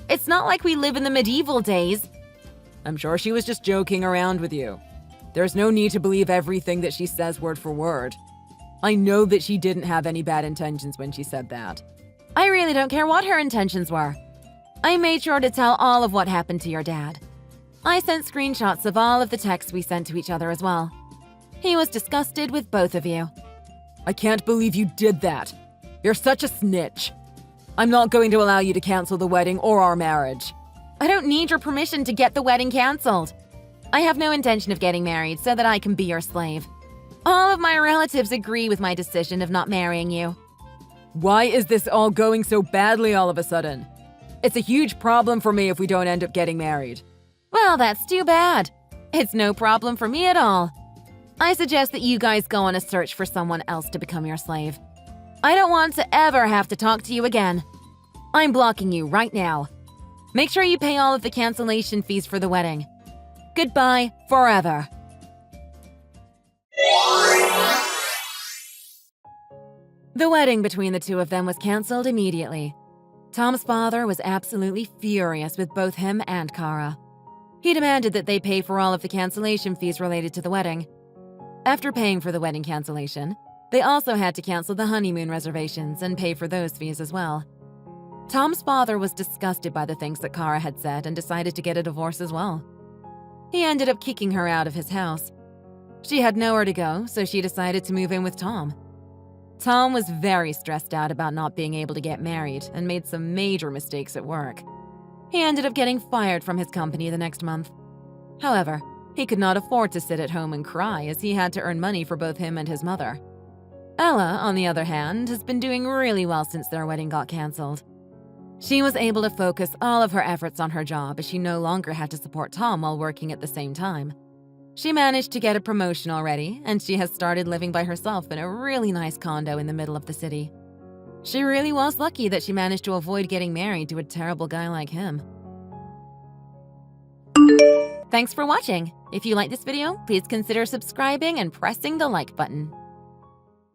It's not like we live in the medieval days. I'm sure she was just joking around with you. There's no need to believe everything that she says word for word. I know that she didn't have any bad intentions when she said that. I really don't care what her intentions were. I made sure to tell all of what happened to your dad. I sent screenshots of all of the texts we sent to each other as well. He was disgusted with both of you. I can't believe you did that. You're such a snitch. I'm not going to allow you to cancel the wedding or our marriage. I don't need your permission to get the wedding canceled. I have no intention of getting married so that I can be your slave. All of my relatives agree with my decision of not marrying you. Why is this all going so badly all of a sudden? It's a huge problem for me if we don't end up getting married. Well, that's too bad. It's no problem for me at all. I suggest that you guys go on a search for someone else to become your slave. I don't want to ever have to talk to you again. I'm blocking you right now. Make sure you pay all of the cancellation fees for the wedding. Goodbye forever. The wedding between the two of them was canceled immediately. Tom's father was absolutely furious with both him and Kara. He demanded that they pay for all of the cancellation fees related to the wedding. After paying for the wedding cancellation, they also had to cancel the honeymoon reservations and pay for those fees as well. Tom's father was disgusted by the things that Kara had said and decided to get a divorce as well. He ended up kicking her out of his house. She had nowhere to go, so she decided to move in with Tom. Tom was very stressed out about not being able to get married and made some major mistakes at work. He ended up getting fired from his company the next month. However, he could not afford to sit at home and cry as he had to earn money for both him and his mother. Ella, on the other hand, has been doing really well since their wedding got cancelled. She was able to focus all of her efforts on her job as she no longer had to support Tom while working at the same time. She managed to get a promotion already, and she has started living by herself in a really nice condo in the middle of the city. She really was lucky that she managed to avoid getting married to a terrible guy like him. Thanks for watching. If you like this video, please consider subscribing and pressing the like button.